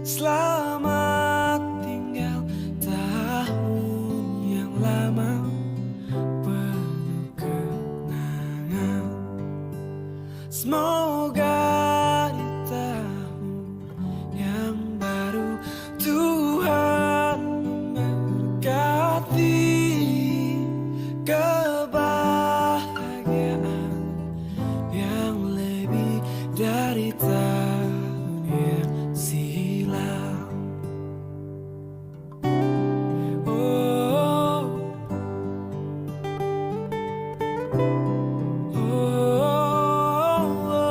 Selamat tinggal tahun yang lama penuh kenangan. Semoga di tahun yang baru Tuhan memberkati kebahagiaan yang lebih dari tahun yang silam. Oh, oh, oh, oh, oh.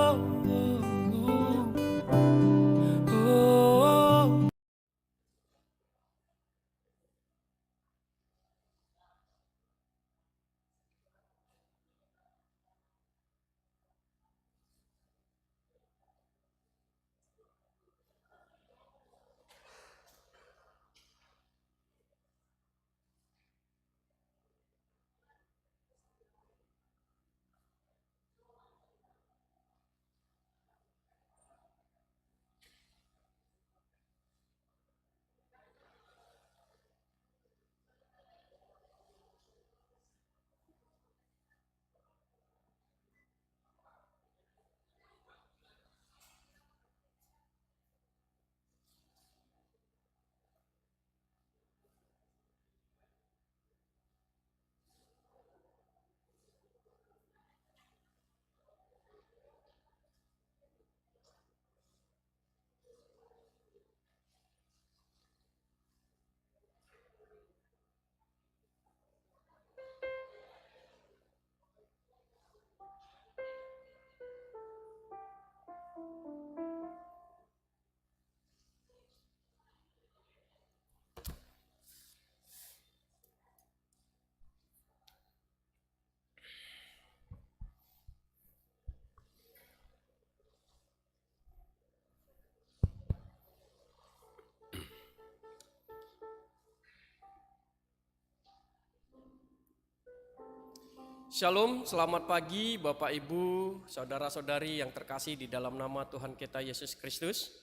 Shalom, selamat pagi Bapak Ibu, Saudara-saudari yang terkasih di dalam nama Tuhan kita Yesus Kristus.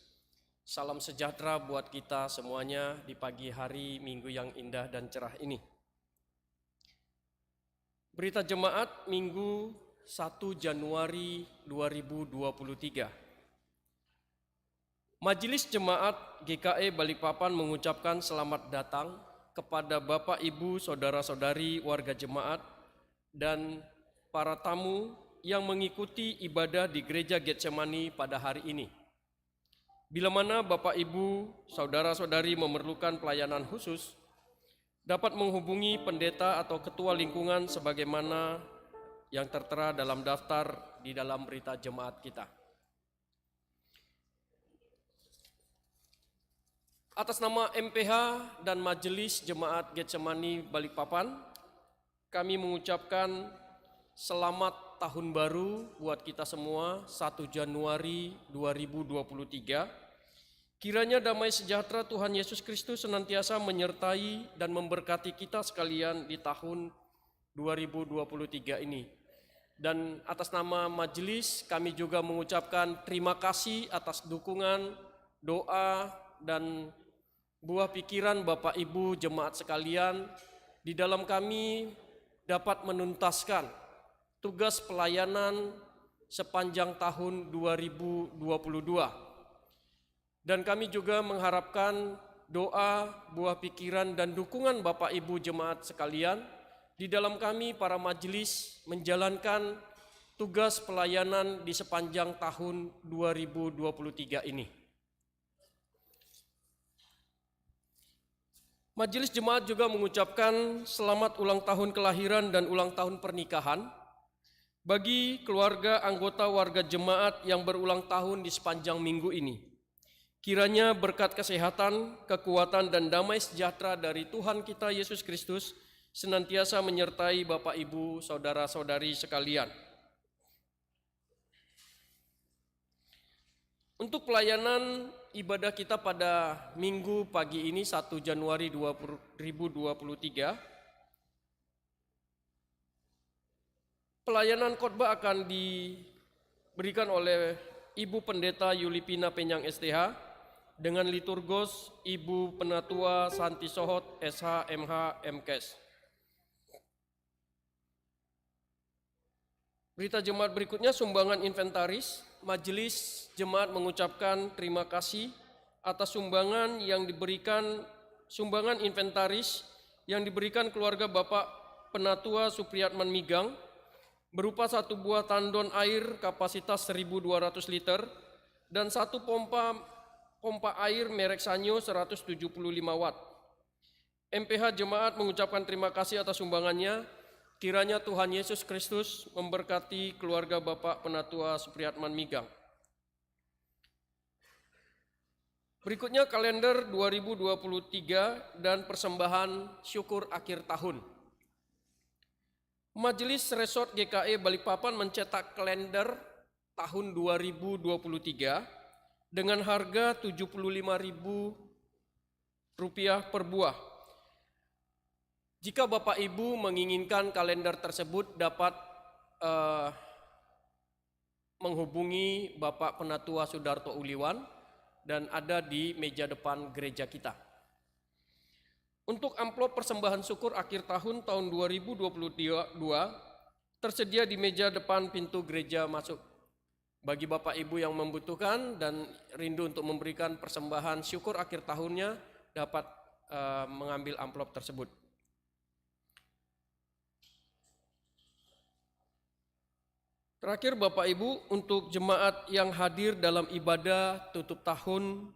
Salam sejahtera buat kita semuanya di pagi hari Minggu yang indah dan cerah ini. Berita jemaat Minggu 1 Januari 2023. Majelis Jemaat GKE Balikpapan mengucapkan selamat datang kepada Bapak Ibu, Saudara-saudari warga jemaat dan para tamu yang mengikuti ibadah di Gereja Getsemani pada hari ini. Bila mana Bapak Ibu, Saudara-saudari memerlukan pelayanan khusus, dapat menghubungi pendeta atau ketua lingkungan sebagaimana yang tertera dalam daftar di dalam berita jemaat kita. Atas nama MPH dan Majelis Jemaat Getsemani Balikpapan, kami mengucapkan selamat tahun baru buat kita semua 1 Januari 2023. Kiranya damai sejahtera Tuhan Yesus Kristus senantiasa menyertai dan memberkati kita sekalian di tahun 2023 ini. Dan atas nama majelis kami juga mengucapkan terima kasih atas dukungan, doa, dan buah pikiran Bapak Ibu jemaat sekalian di dalam kami dapat menuntaskan tugas pelayanan sepanjang tahun 2022. Dan kami juga mengharapkan doa, buah pikiran, dan dukungan Bapak Ibu jemaat sekalian di dalam kami para majelis menjalankan tugas pelayanan di sepanjang tahun 2023 ini. Majelis Jemaat juga mengucapkan selamat ulang tahun kelahiran dan ulang tahun pernikahan bagi keluarga anggota warga jemaat yang berulang tahun di sepanjang minggu ini. Kiranya berkat kesehatan, kekuatan, dan damai sejahtera dari Tuhan kita Yesus Kristus senantiasa menyertai Bapak, Ibu, Saudara-saudari sekalian. Untuk pelayanan ibadah kita pada minggu pagi ini 1 Januari 2023, pelayanan khotbah akan diberikan oleh Ibu Pendeta Yulipina Penyang STH dengan liturgos Ibu Penatua Santi Sohot SH MH MKes. Berita jemaat berikutnya sumbangan inventaris. Majelis Jemaat mengucapkan terima kasih atas sumbangan inventaris yang diberikan keluarga Bapak Penatua Supriyatman Migang berupa 1 buah tandon air kapasitas 1.200 liter dan 1 pompa air merek Sanyo 175 watt. MPH Jemaat mengucapkan terima kasih atas sumbangannya. Kiranya Tuhan Yesus Kristus memberkati keluarga Bapak Penatua Supriyatman Migang. Berikutnya kalender 2023 dan persembahan syukur akhir tahun. Majelis Resort GKE Balikpapan mencetak kalender tahun 2023 dengan harga Rp75.000 per buah. Jika Bapak Ibu menginginkan kalender tersebut dapat menghubungi Bapak Penatua Sudarto Uliwan dan ada di meja depan gereja kita. Untuk amplop persembahan syukur akhir tahun 2022 tersedia di meja depan pintu gereja masuk. Bagi Bapak Ibu yang membutuhkan dan rindu untuk memberikan persembahan syukur akhir tahunnya dapat mengambil amplop tersebut. Terakhir Bapak Ibu, untuk jemaat yang hadir dalam ibadah tutup tahun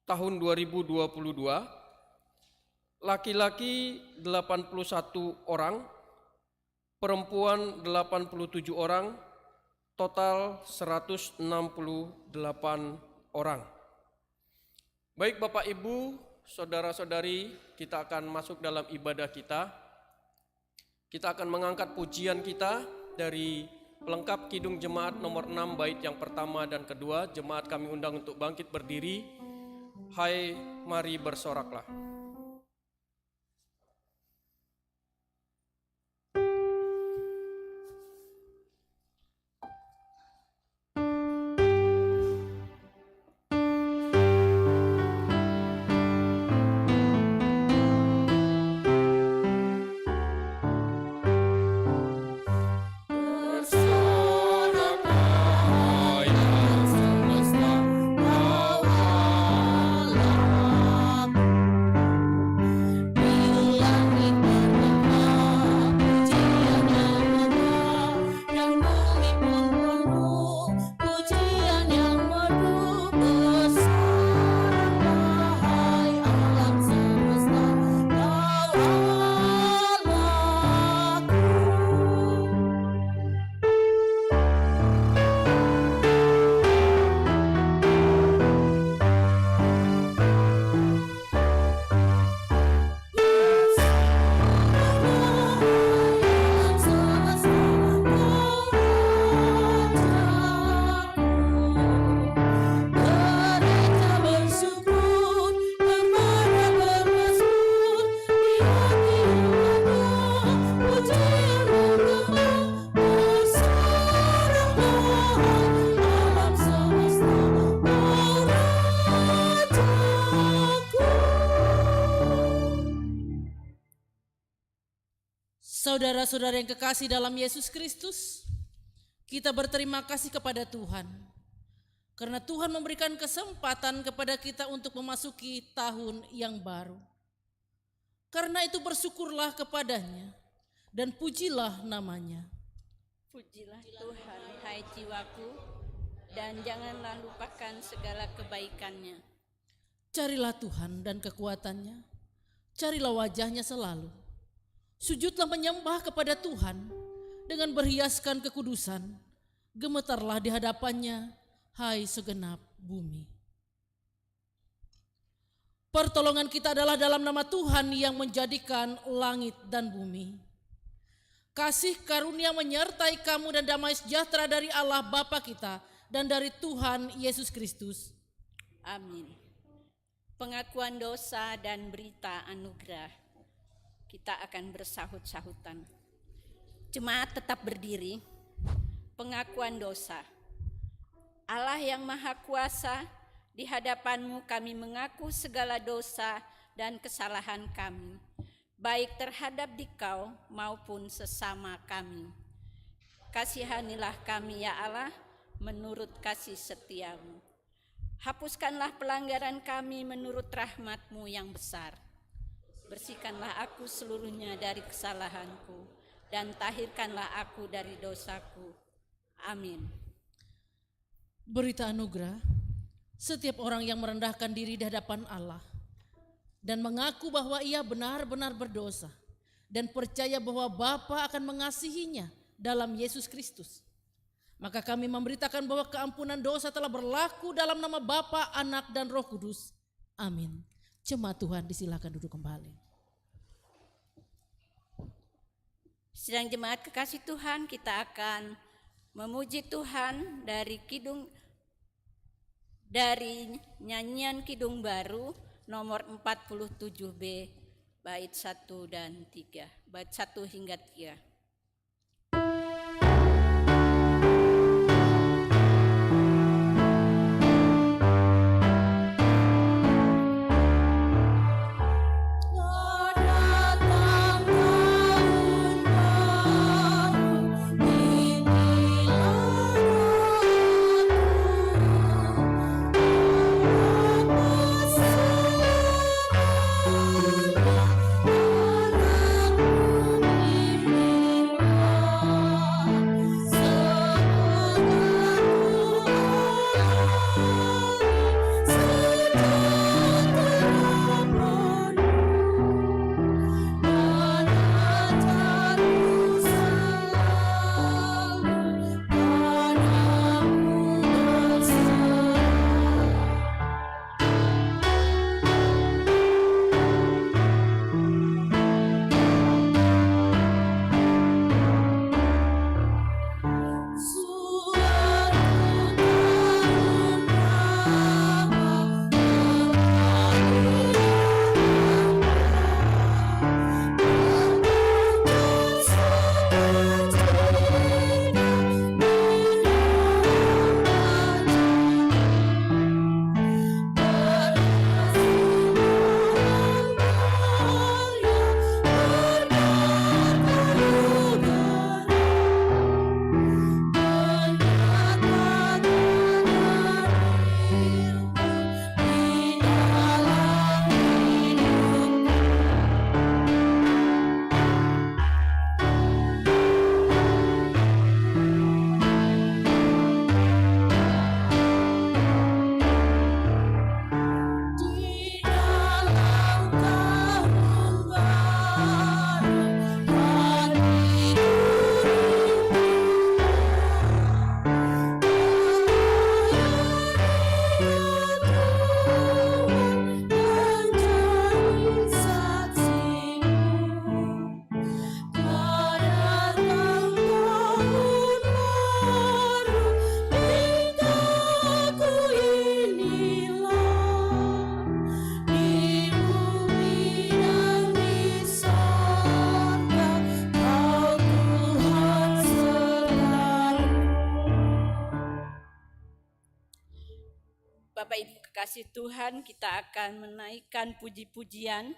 2022, laki-laki 81 orang, perempuan 87 orang, total 168 orang. Baik Bapak Ibu, saudara-saudari, kita akan masuk dalam ibadah kita. Kita akan mengangkat pujian kita dari pelengkap Kidung Jemaat nomor 6 bait yang pertama dan kedua. Jemaat kami undang untuk bangkit berdiri. Hai, mari bersoraklah. Saudara-saudara yang kekasih dalam Yesus Kristus, kita berterima kasih kepada Tuhan karena Tuhan memberikan kesempatan kepada kita untuk memasuki tahun yang baru. Karena itu bersyukurlah kepadanya dan pujilah namanya. Pujilah Tuhan, hai jiwaku, dan janganlah lupakan segala kebaikannya. Carilah Tuhan dan kekuatannya, carilah wajahnya selalu. Sujudlah menyembah kepada Tuhan dengan berhiaskan kekudusan. Gemetarlah di hadapannya, hai segenap bumi. Pertolongan kita adalah dalam nama Tuhan yang menjadikan langit dan bumi. Kasih karunia menyertai kamu dan damai sejahtera dari Allah Bapa kita dan dari Tuhan Yesus Kristus. Amin. Pengakuan dosa dan berita anugerah. Kita akan bersahut-sahutan. Jemaat tetap berdiri. Pengakuan dosa. Allah yang Maha Kuasa Di hadapan-Mu kami mengaku segala dosa dan kesalahan kami, baik terhadap Dikau maupun sesama kami. Kasihanilah kami ya Allah, menurut kasih setia-Mu. Hapuskanlah pelanggaran kami menurut rahmat-Mu yang besar. Bersihkanlah aku seluruhnya dari kesalahanku, dan tahirkanlah aku dari dosaku. Amin. Berita anugerah, setiap orang yang merendahkan diri di hadapan Allah dan mengaku bahwa ia benar-benar berdosa dan percaya bahwa Bapa akan mengasihinya dalam Yesus Kristus, maka kami memberitakan bahwa keampunan dosa telah berlaku dalam nama Bapa, Anak, dan Roh Kudus. Amin. Jemaat Tuhan disilakan duduk kembali. Sedang jemaat kekasih Tuhan, kita akan memuji Tuhan dari nyanyian Kidung Baru nomor 47B bait 1 dan 3, bait 1 hingga 3. Bapak Ibu kekasih Tuhan, kita akan menaikkan puji-pujian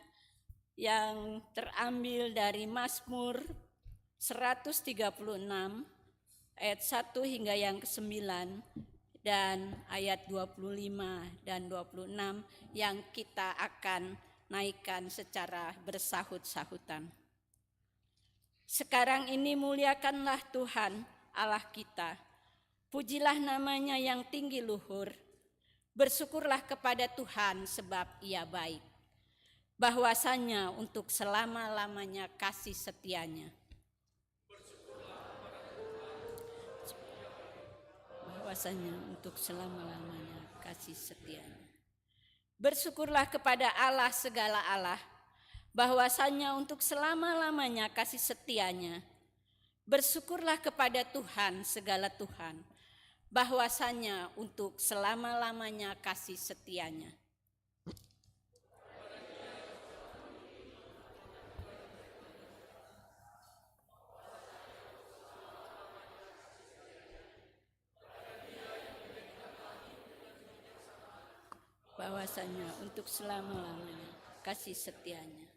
yang terambil dari Mazmur 136 ayat 1 hingga yang ke-9 dan ayat 25 dan 26 yang kita akan naikkan secara bersahut-sahutan. Sekarang ini muliakanlah Tuhan Allah kita, pujilah namanya yang tinggi luhur. Bersyukurlah kepada Tuhan sebab Ia baik, bahwasanya untuk selama-lamanya kasih setianya. Bahwasanya untuk selama-lamanya kasih setianya. Bersyukurlah kepada Allah segala Allah, bahwasanya untuk selama-lamanya kasih setianya. Bersyukurlah kepada Tuhan segala Tuhan, bahwasanya untuk selama-lamanya kasih setianya. bahwasanya untuk selama-lamanya kasih setianya.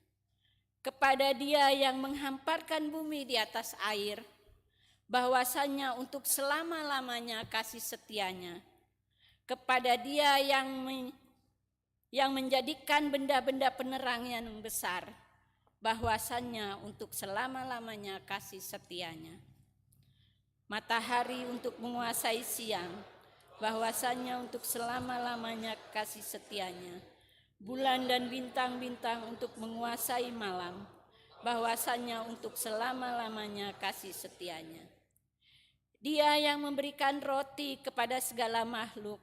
Kepada Dia yang menghamparkan bumi di atas air, bahwasanya untuk selama-lamanya kasih setianya. Kepada Dia yang menjadikan benda-benda penerang yang besar, bahwasanya untuk selama-lamanya kasih setianya. Matahari untuk menguasai siang, bahwasanya untuk selama-lamanya kasih setianya. Bulan dan bintang-bintang untuk menguasai malam, bahwasanya untuk selama-lamanya kasih setianya. Dia yang memberikan roti kepada segala makhluk,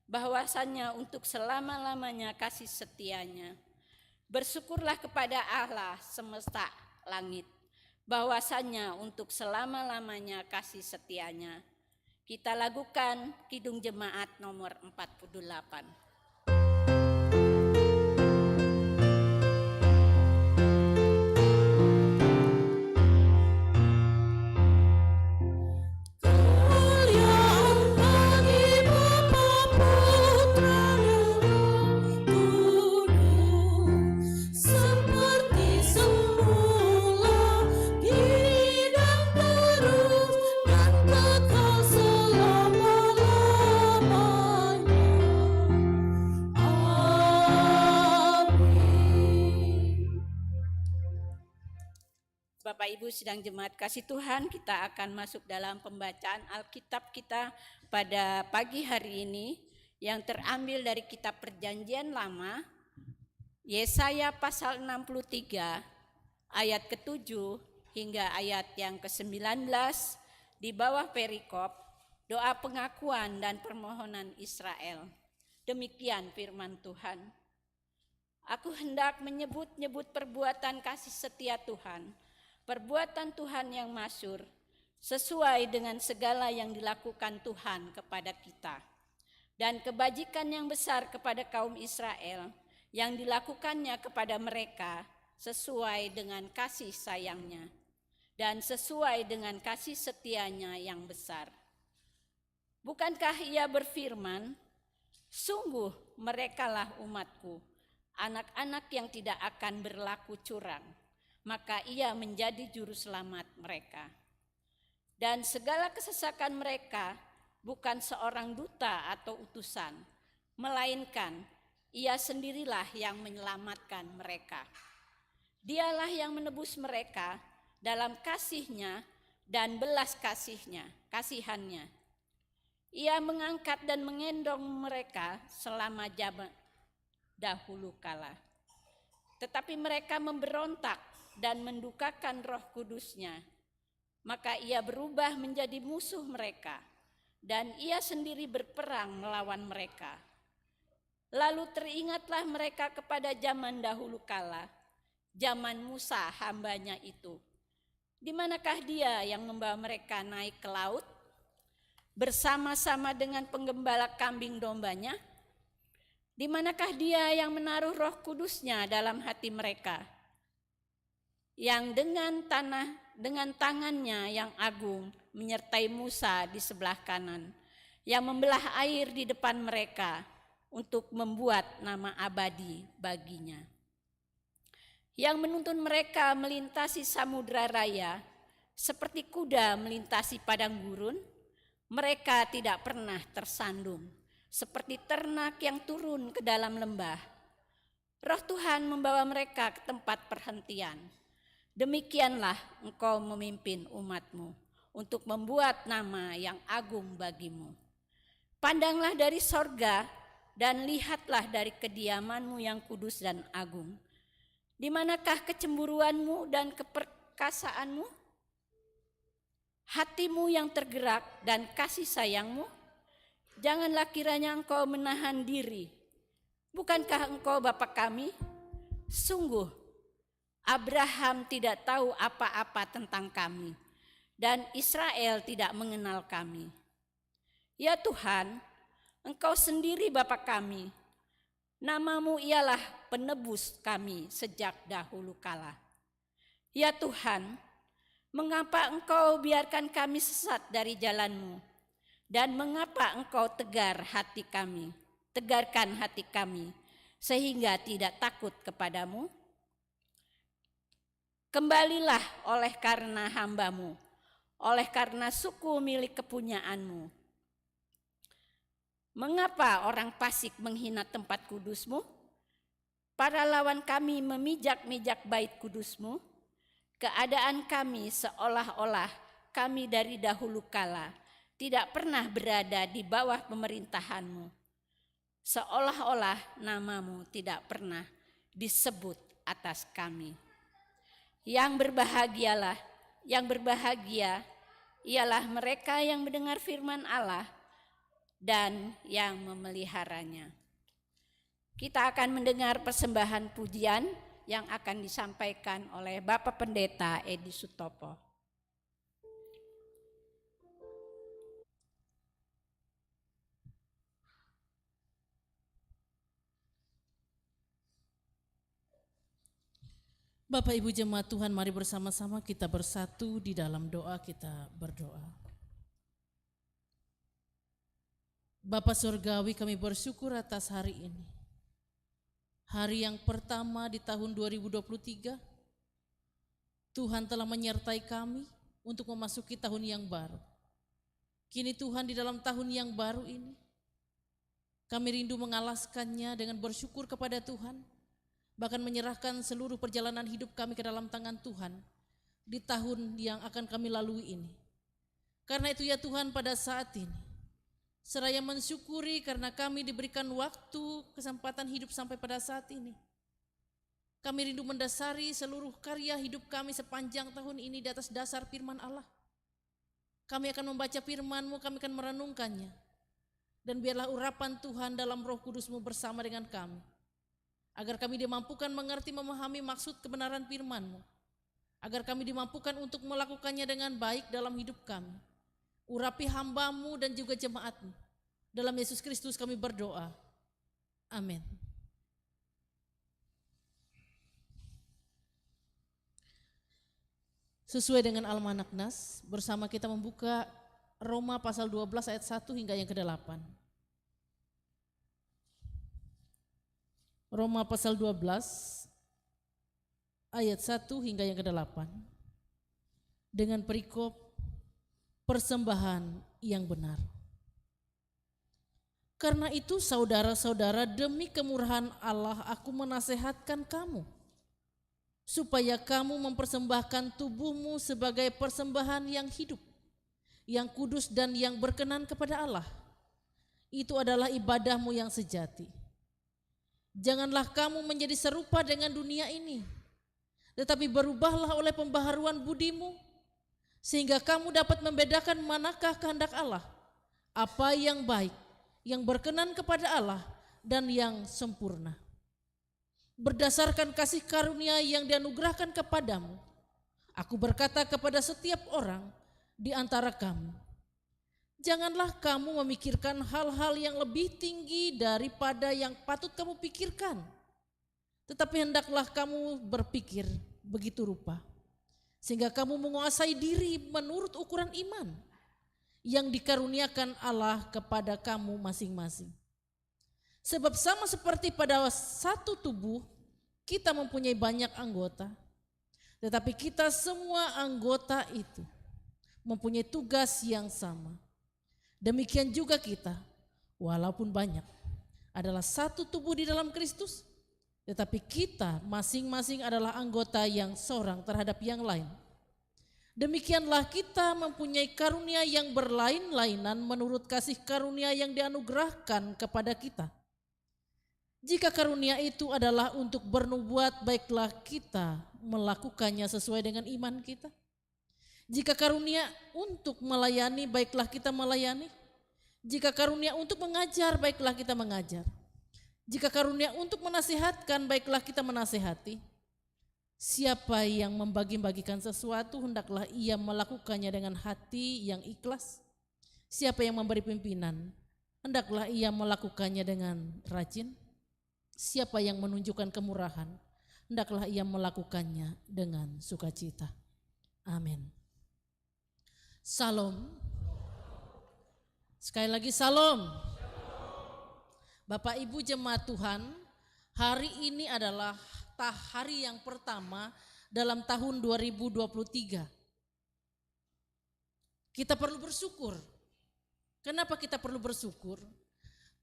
bahwasanya untuk selama-lamanya kasih setianya. Bersyukurlah kepada Allah semesta langit, bahwasanya untuk selama-lamanya kasih setianya. Kita lakukan Kidung Jemaat nomor 48. Bapak Ibu sidang jemaat kasih Tuhan, kita akan masuk dalam pembacaan Alkitab kita pada pagi hari ini yang terambil dari kitab Perjanjian Lama, Yesaya pasal 63 ayat ke-7 hingga ayat yang ke-19 di bawah perikop doa pengakuan dan permohonan Israel. Demikian firman Tuhan. Aku hendak menyebut-nyebut perbuatan kasih setia Tuhan, perbuatan Tuhan yang masyhur, sesuai dengan segala yang dilakukan Tuhan kepada kita, dan kebajikan yang besar kepada kaum Israel, yang dilakukannya kepada mereka sesuai dengan kasih sayangnya, dan sesuai dengan kasih setianya yang besar. Bukankah Ia berfirman, sungguh merekalah umatku, anak-anak yang tidak akan berlaku curang, maka Ia menjadi juru selamat mereka. Dan segala kesesakan mereka bukan seorang duta atau utusan, melainkan Ia sendirilah yang menyelamatkan mereka. Dialah yang menebus mereka dalam kasih-Nya dan belas kasihannya. Ia mengangkat dan mengendong mereka selama zaman dahulu kala. Tetapi mereka memberontak dan mendukakan Roh Kudus-Nya, maka Ia berubah menjadi musuh mereka, dan Ia sendiri berperang melawan mereka. Lalu teringatlah mereka kepada zaman dahulu kala, zaman Musa hamba-Nya itu. Di manakah Dia yang membawa mereka naik ke laut, bersama-sama dengan penggembala kambing domba-Nya? Di manakah Dia yang menaruh Roh Kudus-Nya dalam hati mereka, yang dengan tangannya yang agung menyertai Musa di sebelah kanan, yang membelah air di depan mereka untuk membuat nama abadi baginya, yang menuntun mereka melintasi samudra raya seperti kuda melintasi padang gurun. Mereka tidak pernah tersandung seperti ternak yang turun ke dalam lembah. Roh Tuhan membawa mereka ke tempat perhentian. Demikianlah Engkau memimpin umat-Mu untuk membuat nama yang agung bagi-Mu. Pandanglah dari sorga dan lihatlah dari kediaman-Mu yang kudus dan agung. Di manakah kecemburuan-Mu dan keperkasaan-Mu? Hati-Mu yang tergerak dan kasih sayang-Mu? Janganlah kiranya Engkau menahan diri. Bukankah Engkau Bapa kami? Sungguh Abraham tidak tahu apa-apa tentang kami, dan Israel tidak mengenal kami. Ya Tuhan, Engkau sendiri Bapa kami. Nama-Mu ialah penebus kami sejak dahulu kala. Ya Tuhan, mengapa Engkau biarkan kami sesat dari jalan-Mu, dan mengapa Engkau tegar hati kami? Tegarkan hati kami, sehingga tidak takut kepadamu. Kembalilah oleh karena hamba-Mu, oleh karena suku milik kepunyaanmu. Mengapa orang fasik menghina tempat kudus-Mu? Para lawan kami memijak-mijak bait kudus-Mu. Keadaan kami seolah-olah kami dari dahulu kala tidak pernah berada di bawah pemerintahan-Mu. Seolah-olah nama-Mu tidak pernah disebut atas kami. Yang berbahagia ialah mereka yang mendengar firman Allah dan yang memeliharanya. Kita akan mendengar persembahan pujian yang akan disampaikan oleh Bapak Pendeta Edi Sutopo. Bapak Ibu jemaat Tuhan, mari bersama-sama kita bersatu di dalam doa, kita berdoa. Bapa Surgawi, kami bersyukur atas hari ini. Hari yang pertama di tahun 2023, Tuhan telah menyertai kami untuk memasuki tahun yang baru. Kini Tuhan di dalam tahun yang baru ini, kami rindu mengalaskannya dengan bersyukur kepada Tuhan, bahkan menyerahkan seluruh perjalanan hidup kami ke dalam tangan Tuhan di tahun yang akan kami lalui ini. Karena itu ya Tuhan, pada saat ini, seraya mensyukuri karena kami diberikan waktu, kesempatan hidup sampai pada saat ini. Kami rindu mendasari seluruh karya hidup kami sepanjang tahun ini di atas dasar firman Allah. Kami akan membaca firman-Mu, kami akan merenungkannya. Dan biarlah urapan Tuhan dalam Roh Kudus-Mu bersama dengan kami. Agar kami dimampukan mengerti, memahami maksud kebenaran firman-Mu. Agar kami dimampukan untuk melakukannya dengan baik dalam hidup kami. Urapi hamba-Mu dan juga jemaat-Mu. Dalam Yesus Kristus kami berdoa. Amin. Sesuai dengan Almanak Nas, bersama kita membuka Roma pasal 12 ayat 1 hingga yang ke-8. Roma pasal 12 ayat 1 hingga yang ke-8. Dengan perikop persembahan yang benar. Karena itu saudara-saudara, demi kemurahan Allah aku menasehatkan kamu, supaya kamu mempersembahkan tubuhmu sebagai persembahan yang hidup, yang kudus dan yang berkenan kepada Allah. Itu adalah ibadahmu yang sejati. Janganlah kamu menjadi serupa dengan dunia ini, tetapi berubahlah oleh pembaharuan budimu, sehingga kamu dapat membedakan manakah kehendak Allah, apa yang baik, yang berkenan kepada Allah, dan yang sempurna. Berdasarkan kasih karunia yang dianugerahkan kepadamu, aku berkata kepada setiap orang di antara kamu, janganlah kamu memikirkan hal-hal yang lebih tinggi daripada yang patut kamu pikirkan, tetapi hendaklah kamu berpikir begitu rupa, sehingga kamu menguasai diri menurut ukuran iman yang dikaruniakan Allah kepada kamu masing-masing. Sebab sama seperti pada satu tubuh, kita mempunyai banyak anggota, tetapi kita semua anggota itu mempunyai tugas yang sama. Demikian juga kita, walaupun banyak, adalah satu tubuh di dalam Kristus, tetapi kita masing-masing adalah anggota yang seorang terhadap yang lain. Demikianlah kita mempunyai karunia yang berlain-lainan menurut kasih karunia yang dianugerahkan kepada kita. Jika karunia itu adalah untuk bernubuat, baiklah kita melakukannya sesuai dengan iman kita. Jika karunia untuk melayani, baiklah kita melayani. Jika karunia untuk mengajar, baiklah kita mengajar. Jika karunia untuk menasihatkan, baiklah kita menasihati. Siapa yang membagi-bagikan sesuatu, hendaklah ia melakukannya dengan hati yang ikhlas. Siapa yang memberi pimpinan, hendaklah ia melakukannya dengan rajin. Siapa yang menunjukkan kemurahan, hendaklah ia melakukannya dengan sukacita. Amin. Salam. Sekali lagi salam. Bapak Ibu jemaat Tuhan, hari ini adalah hari yang pertama dalam tahun 2023. Kita perlu bersyukur. Kenapa kita perlu bersyukur?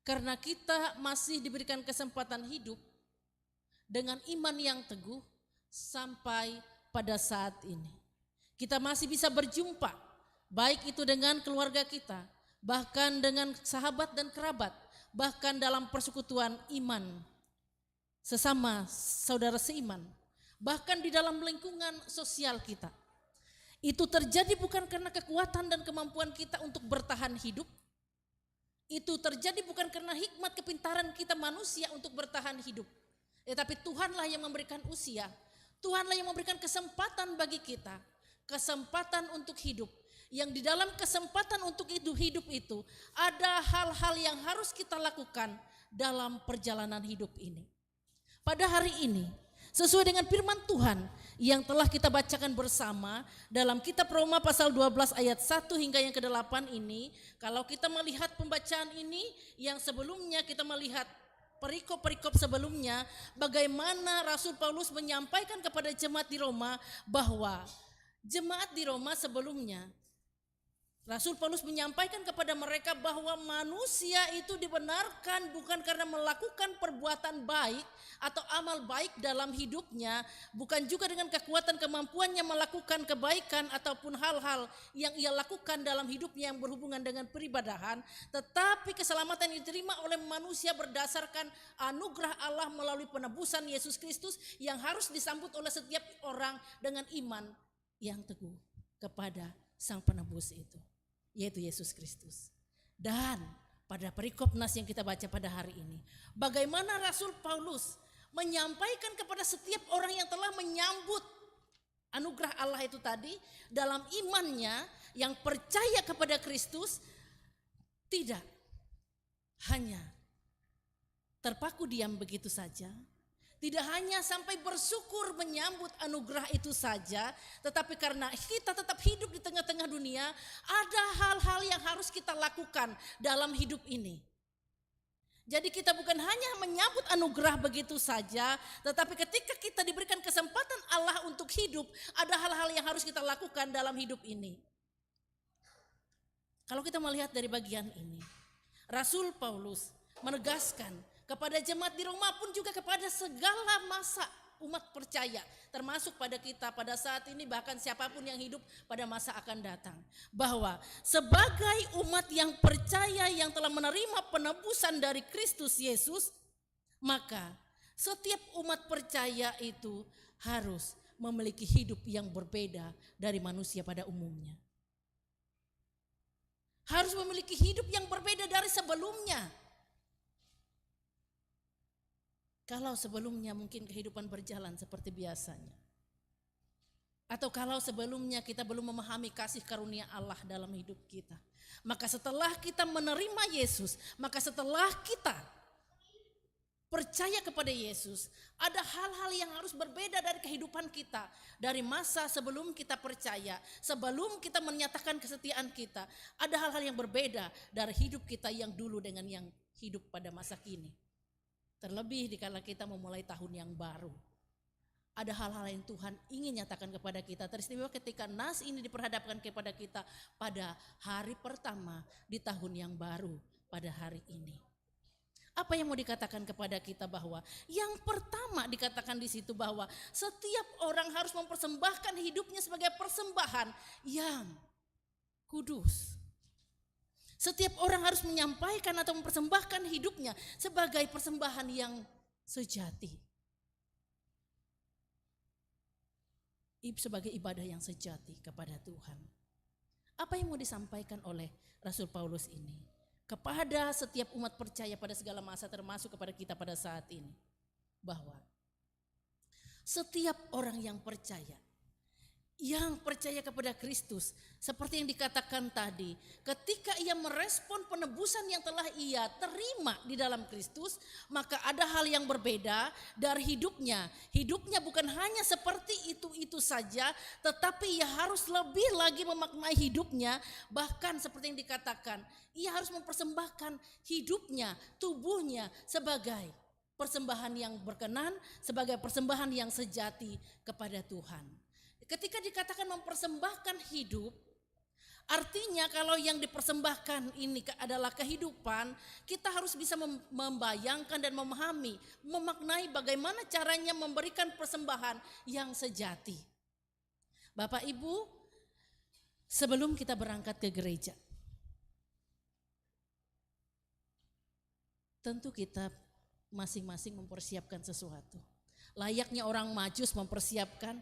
Karena kita masih diberikan kesempatan hidup dengan iman yang teguh sampai pada saat ini. Kita masih bisa berjumpa, baik itu dengan keluarga kita, bahkan dengan sahabat dan kerabat, bahkan dalam persekutuan iman sesama saudara seiman, bahkan di dalam lingkungan sosial kita. Itu terjadi bukan karena kekuatan dan kemampuan kita untuk bertahan hidup. Itu terjadi bukan karena hikmat kepintaran kita manusia untuk bertahan hidup. Tetapi Tuhanlah yang memberikan usia. Tuhanlah yang memberikan kesempatan bagi kita. Kesempatan untuk hidup. Yang di dalam kesempatan untuk hidup itu ada hal-hal yang harus kita lakukan dalam perjalanan hidup ini. Pada hari ini, sesuai dengan firman Tuhan yang telah kita bacakan bersama dalam kitab Roma pasal 12 ayat 1 hingga yang ke-8 ini, kalau kita melihat pembacaan ini yang sebelumnya kita melihat perikop-perikop sebelumnya, bagaimana Rasul Paulus menyampaikan kepada jemaat di Roma bahwa jemaat di Roma sebelumnya Rasul Paulus menyampaikan kepada mereka bahwa manusia itu dibenarkan bukan karena melakukan perbuatan baik atau amal baik dalam hidupnya, bukan juga dengan kekuatan kemampuannya melakukan kebaikan ataupun hal-hal yang ia lakukan dalam hidupnya yang berhubungan dengan peribadahan, tetapi keselamatan yang diterima oleh manusia berdasarkan anugerah Allah melalui penebusan Yesus Kristus yang harus disambut oleh setiap orang dengan iman yang teguh kepada Sang Penebus itu, yaitu Yesus Kristus. Dan pada perikop nas yang kita baca pada hari ini, bagaimana Rasul Paulus menyampaikan kepada setiap orang yang telah menyambut anugerah Allah itu tadi dalam imannya yang percaya kepada Kristus, tidak hanya terpaku diam begitu saja, tidak hanya sampai bersyukur menyambut anugerah itu saja, tetapi karena kita tetap hidup di tengah-tengah dunia, ada hal-hal yang harus kita lakukan dalam hidup ini. Jadi kita bukan hanya menyambut anugerah begitu saja, tetapi ketika kita diberikan kesempatan Allah untuk hidup, ada hal-hal yang harus kita lakukan dalam hidup ini. Kalau kita melihat dari bagian ini, Rasul Paulus menegaskan kepada jemaat di Roma pun juga kepada segala masa umat percaya, termasuk pada kita pada saat ini, bahkan siapapun yang hidup pada masa akan datang, bahwa sebagai umat yang percaya yang telah menerima penebusan dari Kristus Yesus, maka setiap umat percaya itu harus memiliki hidup yang berbeda dari manusia pada umumnya. Harus memiliki hidup yang berbeda dari sebelumnya. Kalau sebelumnya mungkin kehidupan berjalan seperti biasanya, atau kalau sebelumnya kita belum memahami kasih karunia Allah dalam hidup kita, maka setelah kita menerima Yesus, maka setelah kita percaya kepada Yesus, ada hal-hal yang harus berbeda dari kehidupan kita, dari masa sebelum kita percaya, sebelum kita menyatakan kesetiaan kita. Ada hal-hal yang berbeda dari hidup kita yang dulu dengan yang hidup pada masa kini. Terlebih dikala kita memulai tahun yang baru. Ada hal-hal yang Tuhan ingin nyatakan kepada kita. Teristimewa ketika nas ini diperhadapkan kepada kita pada hari pertama di tahun yang baru pada hari ini. Apa yang mau dikatakan kepada kita bahwa yang pertama dikatakan di situ bahwa setiap orang harus mempersembahkan hidupnya sebagai persembahan yang kudus. Setiap orang harus menyampaikan atau mempersembahkan hidupnya sebagai persembahan yang sejati. Sebagai ibadah yang sejati kepada Tuhan. Apa yang mau disampaikan oleh Rasul Paulus ini kepada setiap umat percaya pada segala masa, termasuk kepada kita pada saat ini, bahwa setiap orang yang percaya yang percaya kepada Kristus, seperti yang dikatakan tadi, ketika ia merespon penebusan yang telah ia terima di dalam Kristus, maka ada hal yang berbeda dari hidupnya. Hidupnya bukan hanya seperti itu saja, tetapi ia harus lebih lagi memaknai hidupnya. Bahkan seperti yang dikatakan, ia harus mempersembahkan hidupnya, tubuhnya sebagai persembahan yang berkenan, sebagai persembahan yang sejati kepada Tuhan. Ketika dikatakan mempersembahkan hidup, artinya kalau yang dipersembahkan ini adalah kehidupan, kita harus bisa membayangkan dan memahami, memaknai bagaimana caranya memberikan persembahan yang sejati. Bapak Ibu, sebelum kita berangkat ke gereja, tentu kita masing-masing mempersiapkan sesuatu. Layaknya orang Majus mempersiapkan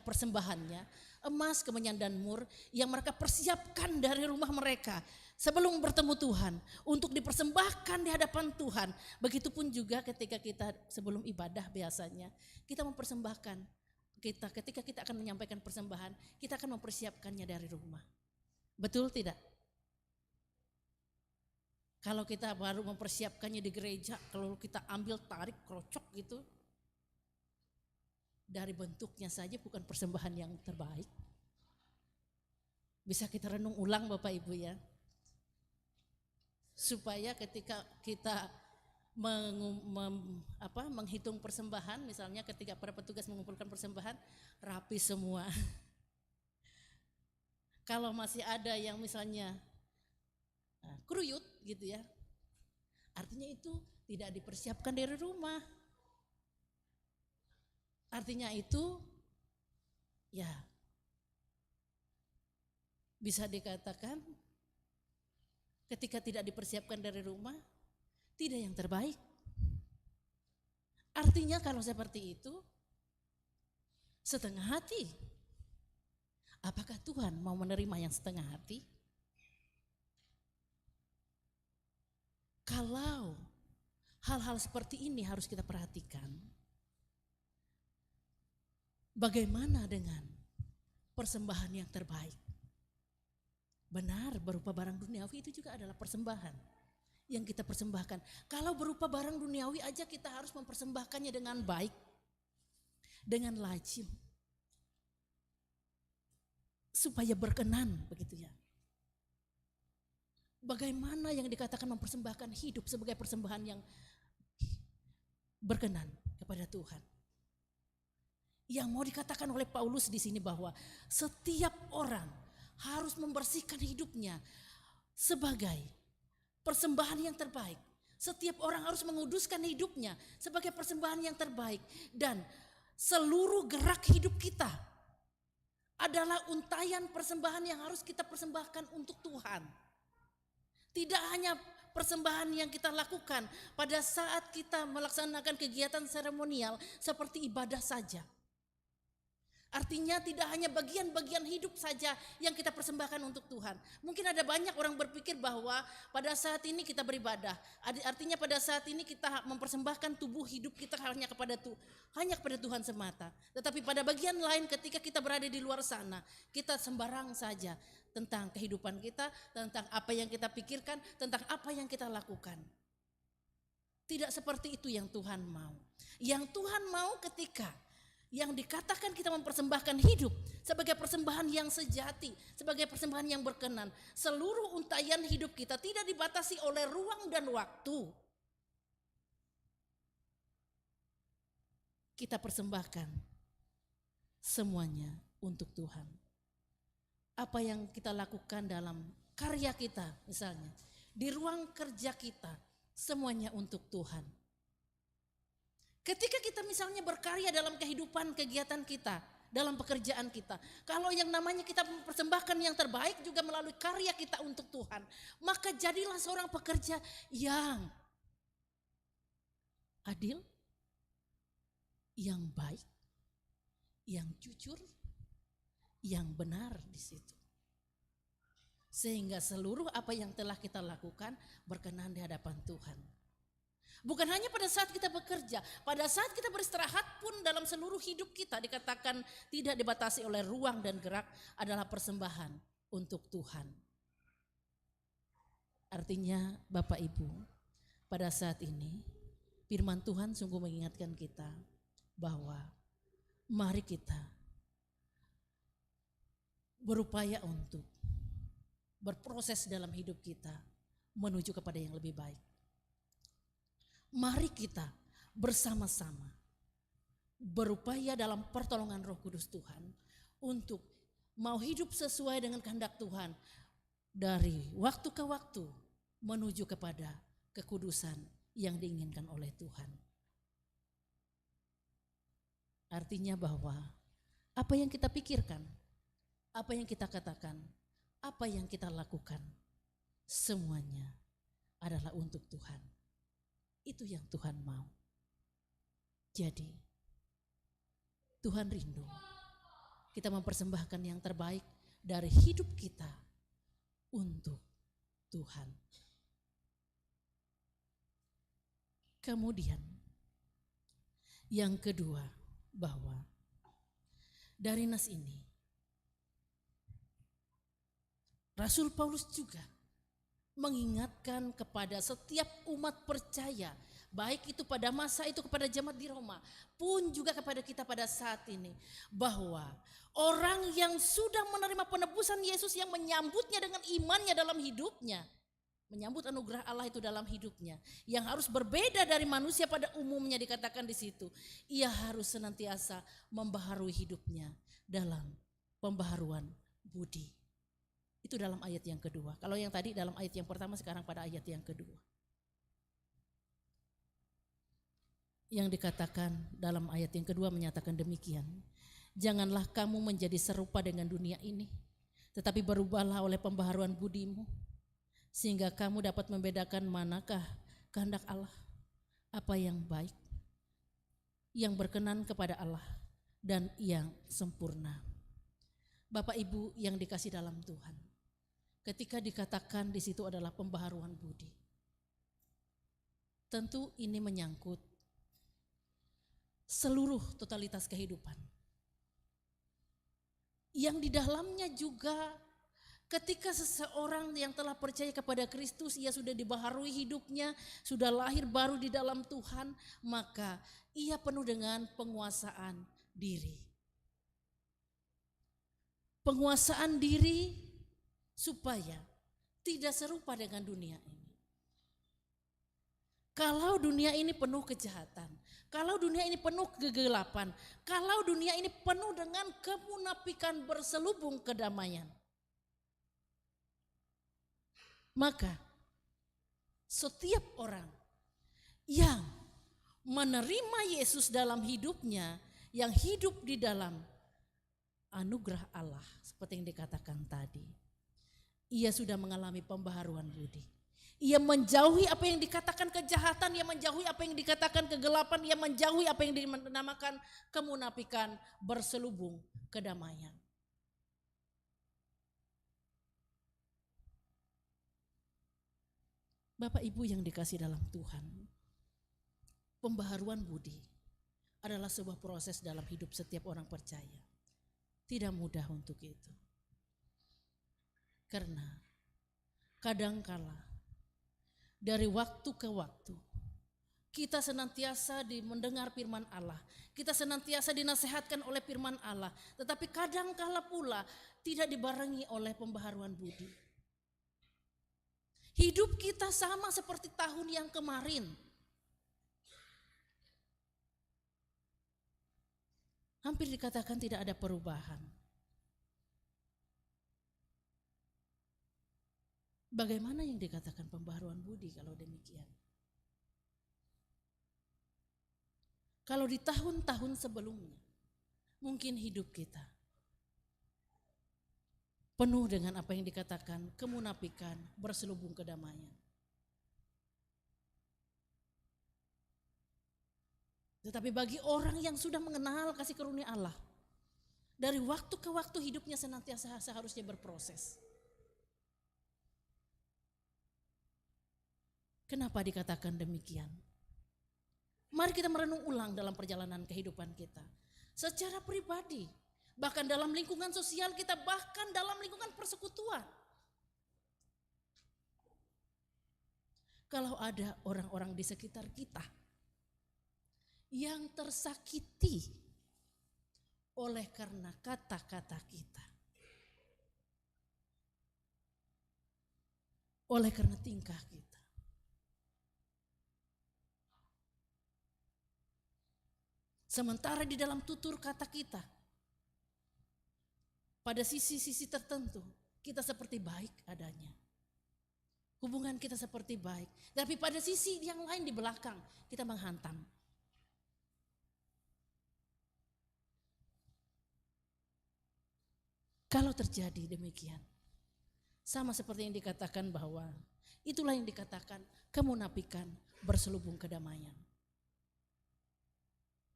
persembahannya, emas, kemenyan dan mur yang mereka persiapkan dari rumah mereka sebelum bertemu Tuhan untuk dipersembahkan di hadapan Tuhan. Begitupun juga ketika kita sebelum ibadah biasanya kita mempersembahkan, ketika kita akan menyampaikan persembahan, kita akan mempersiapkannya dari rumah. Betul tidak? Kalau kita baru mempersiapkannya di gereja, kalau kita ambil tarik krocok gitu, dari bentuknya saja bukan persembahan yang terbaik. Bisa kita renung ulang Bapak Ibu ya. Supaya ketika kita menghitung persembahan, misalnya ketika para petugas mengumpulkan persembahan, rapi semua. Kalau masih ada yang misalnya kruyut gitu ya, artinya itu tidak dipersiapkan dari rumah. Artinya itu ya bisa dikatakan ketika tidak dipersiapkan dari rumah tidak yang terbaik. Artinya kalau seperti itu setengah hati. Apakah Tuhan mau menerima yang setengah hati? Kalau hal-hal seperti ini harus kita perhatikan, bagaimana dengan persembahan yang terbaik? Benar, berupa barang duniawi itu juga adalah persembahan yang kita persembahkan. Kalau berupa barang duniawi aja kita harus mempersembahkannya dengan baik, dengan lazim, supaya berkenan begitu ya. Bagaimana yang dikatakan mempersembahkan hidup sebagai persembahan yang berkenan kepada Tuhan. Yang mau dikatakan oleh Paulus di sini bahwa setiap orang harus membersihkan hidupnya sebagai persembahan yang terbaik. Setiap orang harus menguduskan hidupnya sebagai persembahan yang terbaik. Dan seluruh gerak hidup kita adalah untayan persembahan yang harus kita persembahkan untuk Tuhan. Tidak hanya persembahan yang kita lakukan pada saat kita melaksanakan kegiatan seremonial seperti ibadah saja. Artinya tidak hanya bagian-bagian hidup saja yang kita persembahkan untuk Tuhan. Mungkin ada banyak orang berpikir bahwa pada saat ini kita beribadah, artinya pada saat ini kita mempersembahkan tubuh hidup kita hanya kepada Tuhan semata. Tetapi pada bagian lain ketika kita berada di luar sana, kita sembarang saja tentang kehidupan kita, tentang apa yang kita pikirkan, tentang apa yang kita lakukan. Tidak seperti itu yang Tuhan mau. Yang Tuhan mau ketika yang dikatakan kita mempersembahkan hidup sebagai persembahan yang sejati, sebagai persembahan yang berkenan. Seluruh untayan hidup kita tidak dibatasi oleh ruang dan waktu. Kita persembahkan semuanya untuk Tuhan. Apa yang kita lakukan dalam karya kita misalnya, di ruang kerja kita, semuanya untuk Tuhan. Ketika kita misalnya berkarya dalam kehidupan kegiatan kita, dalam pekerjaan kita, kalau yang namanya kita mempersembahkan yang terbaik juga melalui karya kita untuk Tuhan, maka jadilah seorang pekerja yang adil, yang baik, yang jujur, yang benar di situ. Sehingga seluruh apa yang telah kita lakukan berkenan di hadapan Tuhan. Bukan hanya pada saat kita bekerja, pada saat kita beristirahat pun dalam seluruh hidup kita dikatakan tidak dibatasi oleh ruang dan gerak adalah persembahan untuk Tuhan. Artinya Bapak Ibu, pada saat ini firman Tuhan sungguh mengingatkan kita bahwa mari kita berupaya untuk berproses dalam hidup kita menuju kepada yang lebih baik. Mari kita bersama-sama berupaya dalam pertolongan Roh Kudus Tuhan untuk mau hidup sesuai dengan kehendak Tuhan dari waktu ke waktu menuju kepada kekudusan yang diinginkan oleh Tuhan. Artinya bahwa apa yang kita pikirkan, apa yang kita katakan, apa yang kita lakukan, semuanya adalah untuk Tuhan. Itu yang Tuhan mau. Jadi Tuhan rindu kita mempersembahkan yang terbaik dari hidup kita untuk Tuhan. Kemudian yang kedua, bahwa dari nas ini Rasul Paulus juga mengingatkan kepada setiap umat percaya, baik itu pada masa itu kepada jemaat di Roma, pun juga kepada kita pada saat ini, bahwa orang yang sudah menerima penebusan Yesus, yang menyambutnya dengan imannya dalam hidupnya, menyambut anugerah Allah itu dalam hidupnya, yang harus berbeda dari manusia pada umumnya dikatakan di situ, ia harus senantiasa membaharui hidupnya dalam pembaharuan budi. Itu dalam ayat yang kedua. Kalau yang tadi dalam ayat yang pertama, sekarang pada ayat yang kedua. Yang dikatakan dalam ayat yang kedua menyatakan demikian. Janganlah kamu menjadi serupa dengan dunia ini, tetapi berubahlah oleh pembaharuan budimu, sehingga kamu dapat membedakan manakah kehendak Allah, apa yang baik, yang berkenan kepada Allah, dan yang sempurna. Bapak Ibu yang dikasih dalam Tuhan, ketika dikatakan di situ adalah pembaharuan budi, tentu ini menyangkut seluruh totalitas kehidupan. Yang di dalamnya juga ketika seseorang yang telah percaya kepada Kristus, ia sudah dibaharui hidupnya, sudah lahir baru di dalam Tuhan, maka ia penuh dengan penguasaan diri. Penguasaan diri supaya tidak serupa dengan dunia ini. Kalau dunia ini penuh kejahatan, kalau dunia ini penuh kegelapan, kalau dunia ini penuh dengan kemunafikan berselubung kedamaian, maka setiap orang yang menerima Yesus dalam hidupnya, yang hidup di dalam anugerah Allah seperti yang dikatakan tadi, ia sudah mengalami pembaharuan budi. Ia menjauhi apa yang dikatakan kejahatan, ia menjauhi apa yang dikatakan kegelapan, ia menjauhi apa yang dinamakan kemunafikan berselubung kedamaian. Bapak Ibu yang dikasih dalam Tuhan, pembaharuan budi adalah sebuah proses dalam hidup setiap orang percaya. Tidak mudah untuk itu. Karena kadangkala dari waktu ke waktu kita senantiasa mendengar firman Allah, kita senantiasa dinasehatkan oleh firman Allah, tetapi kadangkala pula tidak dibarengi oleh pembaharuan budi. Hidup kita sama seperti tahun yang kemarin. Hampir dikatakan tidak ada perubahan. Bagaimana yang dikatakan pembaharuan budi kalau demikian? Kalau di tahun-tahun sebelumnya, mungkin hidup kita penuh dengan apa yang dikatakan kemunafikan berselubung kedamaian. Tetapi bagi orang yang sudah mengenal kasih karunia Allah, dari waktu ke waktu hidupnya senantiasa seharusnya berproses. Kenapa dikatakan demikian? Mari kita merenung ulang dalam perjalanan kehidupan kita. Secara pribadi, bahkan dalam lingkungan sosial kita, bahkan dalam lingkungan persekutuan. Kalau ada orang-orang di sekitar kita yang tersakiti oleh karena kata-kata kita, oleh karena tingkah kita, sementara di dalam tutur kata kita, pada sisi-sisi tertentu kita seperti baik adanya. Hubungan kita seperti baik, tapi pada sisi yang lain di belakang kita menghantam. Kalau terjadi demikian, sama seperti yang dikatakan bahwa itulah yang dikatakan kemunafikan berselubung kedamaian.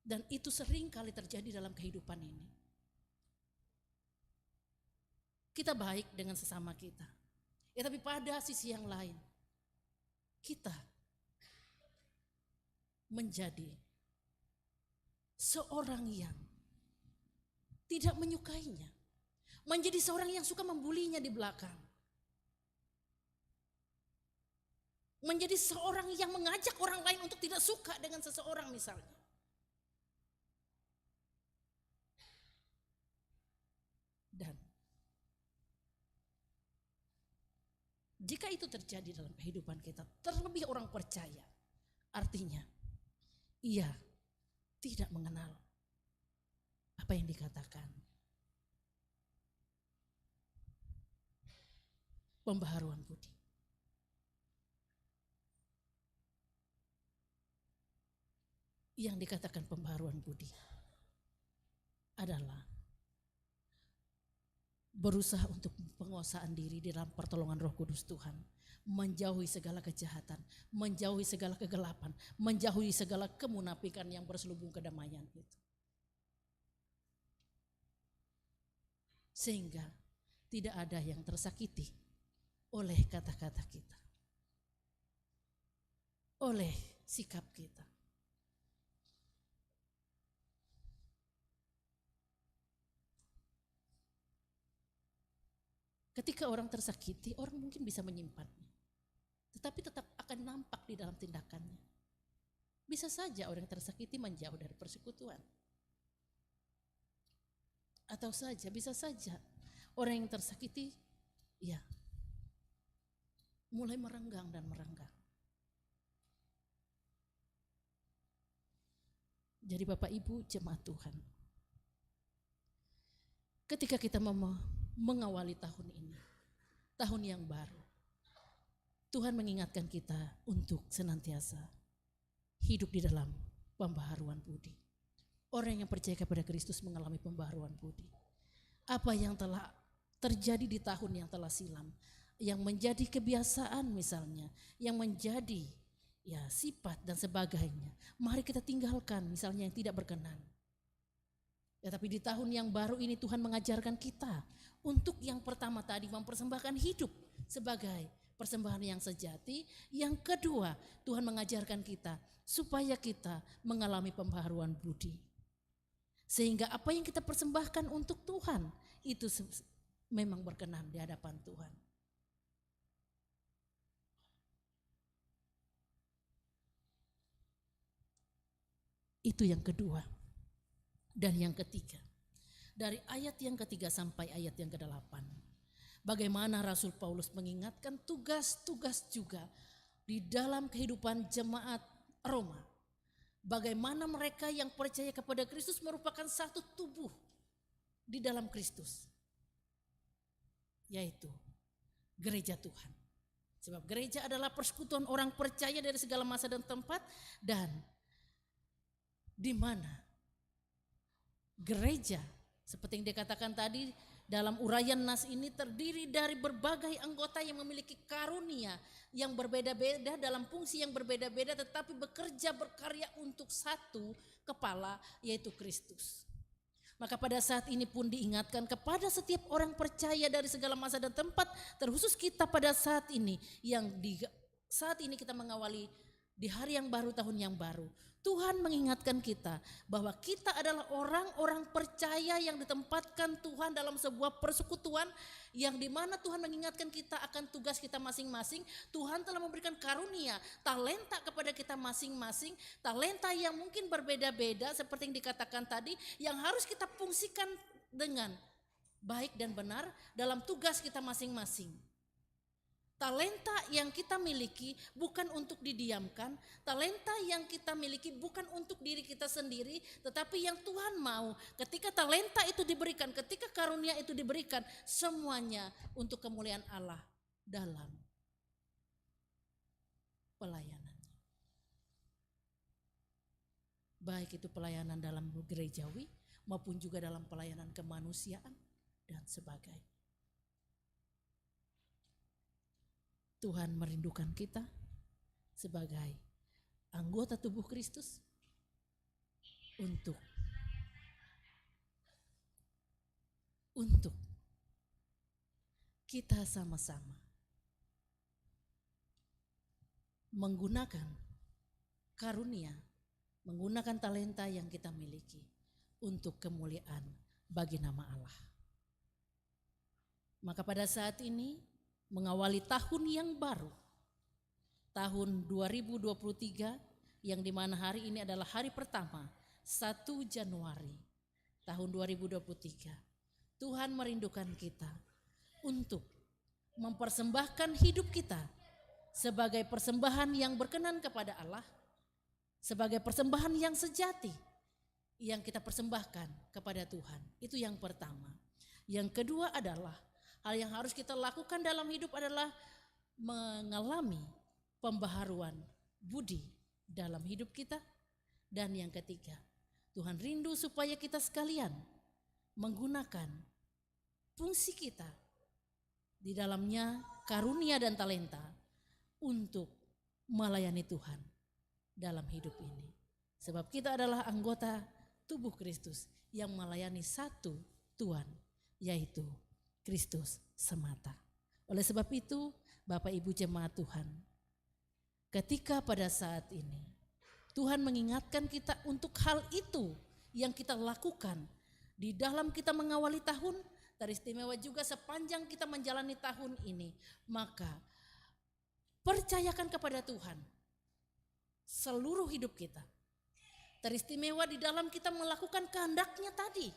Dan itu sering kali terjadi dalam kehidupan ini. Kita baik dengan sesama kita, ya tapi pada sisi yang lain kita menjadi seorang yang tidak menyukainya, menjadi seorang yang suka membulinya di belakang, menjadi seorang yang mengajak orang lain untuk tidak suka dengan seseorang misalnya. Dan jika itu terjadi dalam kehidupan kita, terlebih orang percaya, artinya ia tidak mengenal apa yang dikatakan pembaharuan budi. Yang dikatakan pembaharuan budi adalah berusaha untuk penguasaan diri di dalam pertolongan Roh Kudus Tuhan, menjauhi segala kejahatan, menjauhi segala kegelapan, menjauhi segala kemunafikan yang berselubung kedamaian itu. Sehingga tidak ada yang tersakiti oleh kata-kata kita, oleh sikap kita. Ketika orang tersakiti, orang mungkin bisa menyimpannya, tetapi tetap akan nampak di dalam tindakannya. Bisa saja orang tersakiti menjauh dari persekutuan. Atau bisa saja orang yang tersakiti, ya, mulai merenggang dan merenggang. Jadi Bapak Ibu jemaat Tuhan, ketika kita mengawali tahun ini, tahun yang baru, Tuhan mengingatkan kita untuk senantiasa hidup di dalam pembaharuan budi. Orang yang percaya kepada Kristus mengalami pembaharuan budi. Apa yang telah terjadi di tahun yang telah silam, yang menjadi kebiasaan misalnya, yang menjadi ya sifat dan sebagainya, mari kita tinggalkan misalnya yang tidak berkenan. Ya, tapi di tahun yang baru ini Tuhan mengajarkan kita untuk yang pertama tadi mempersembahkan hidup sebagai persembahan yang sejati. Yang kedua, Tuhan mengajarkan kita supaya kita mengalami pembaharuan budi. Sehingga apa yang kita persembahkan untuk Tuhan itu memang berkenan di hadapan Tuhan. Itu yang kedua. Dan yang ketiga, dari ayat yang ketiga sampai ayat yang ke-8, bagaimana Rasul Paulus mengingatkan tugas-tugas juga di dalam kehidupan jemaat Roma. Bagaimana mereka yang percaya kepada Kristus merupakan satu tubuh di dalam Kristus, yaitu gereja Tuhan. Sebab gereja adalah persekutuan orang percaya dari segala masa dan tempat, dan di mana gereja, seperti yang dikatakan tadi dalam uraian nas ini, terdiri dari berbagai anggota yang memiliki karunia yang berbeda-beda dalam fungsi yang berbeda-beda, tetapi bekerja berkarya untuk satu kepala, yaitu Kristus. Maka pada saat ini pun diingatkan kepada setiap orang percaya dari segala masa dan tempat, terkhusus kita pada saat ini, saat ini kita mengawali di hari yang baru, tahun yang baru, Tuhan mengingatkan kita bahwa kita adalah orang-orang percaya yang ditempatkan Tuhan dalam sebuah persekutuan yang dimana Tuhan mengingatkan kita akan tugas kita masing-masing. Tuhan telah memberikan karunia, talenta kepada kita masing-masing, talenta yang mungkin berbeda-beda seperti yang dikatakan tadi, yang harus kita fungsikan dengan baik dan benar dalam tugas kita masing-masing. Talenta yang kita miliki bukan untuk didiamkan, talenta yang kita miliki bukan untuk diri kita sendiri, tetapi yang Tuhan mau ketika talenta itu diberikan, ketika karunia itu diberikan, semuanya untuk kemuliaan Allah dalam pelayanannya. Baik itu pelayanan dalam gerejawi maupun juga dalam pelayanan kemanusiaan dan sebagainya. Tuhan merindukan kita sebagai anggota tubuh Kristus untuk kita sama-sama menggunakan karunia, menggunakan talenta yang kita miliki untuk kemuliaan bagi nama Allah. Maka pada saat ini mengawali tahun yang baru, tahun 2023, yang dimana hari ini adalah hari pertama 1 Januari tahun 2023. Tuhan merindukan kita untuk mempersembahkan hidup kita sebagai persembahan yang berkenan kepada Allah, sebagai persembahan yang sejati yang kita persembahkan kepada Tuhan. Itu yang pertama. Yang kedua adalah hal yang harus kita lakukan dalam hidup adalah mengalami pembaharuan budi dalam hidup kita. Dan yang ketiga, Tuhan rindu supaya kita sekalian menggunakan fungsi kita di dalamnya karunia dan talenta untuk melayani Tuhan dalam hidup ini. Sebab kita adalah anggota tubuh Kristus yang melayani satu Tuhan, yaitu Kristus semata. Oleh sebab itu, Bapak Ibu jemaat Tuhan, ketika pada saat ini Tuhan mengingatkan kita untuk hal itu yang kita lakukan di dalam kita mengawali tahun, teristimewa juga sepanjang kita menjalani tahun ini, maka percayakan kepada Tuhan seluruh hidup kita. Teristimewa di dalam kita melakukan kehendak-Nya tadi.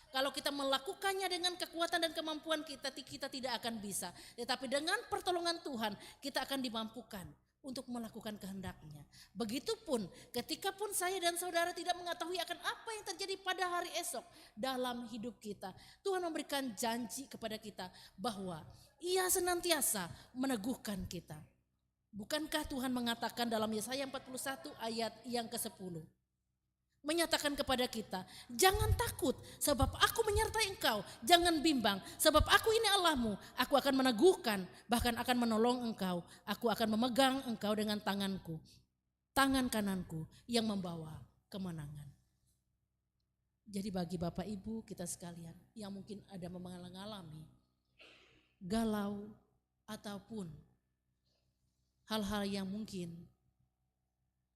Kalau kita melakukannya dengan kekuatan dan kemampuan kita tidak akan bisa. Tetapi dengan pertolongan Tuhan kita akan dimampukan untuk melakukan kehendak-Nya. Begitupun ketika pun saya dan saudara tidak mengetahui akan apa yang terjadi pada hari esok dalam hidup kita, Tuhan memberikan janji kepada kita bahwa Ia senantiasa meneguhkan kita. Bukankah Tuhan mengatakan dalam Yesaya 41 ayat yang ke-10? Menyatakan kepada kita, jangan takut sebab aku menyertai engkau, jangan bimbang sebab aku ini Allahmu, aku akan meneguhkan bahkan akan menolong engkau, aku akan memegang engkau dengan tanganku, tangan kananku yang membawa kemenangan. Jadi bagi Bapak Ibu kita sekalian yang mungkin ada mengalami galau ataupun hal-hal yang mungkin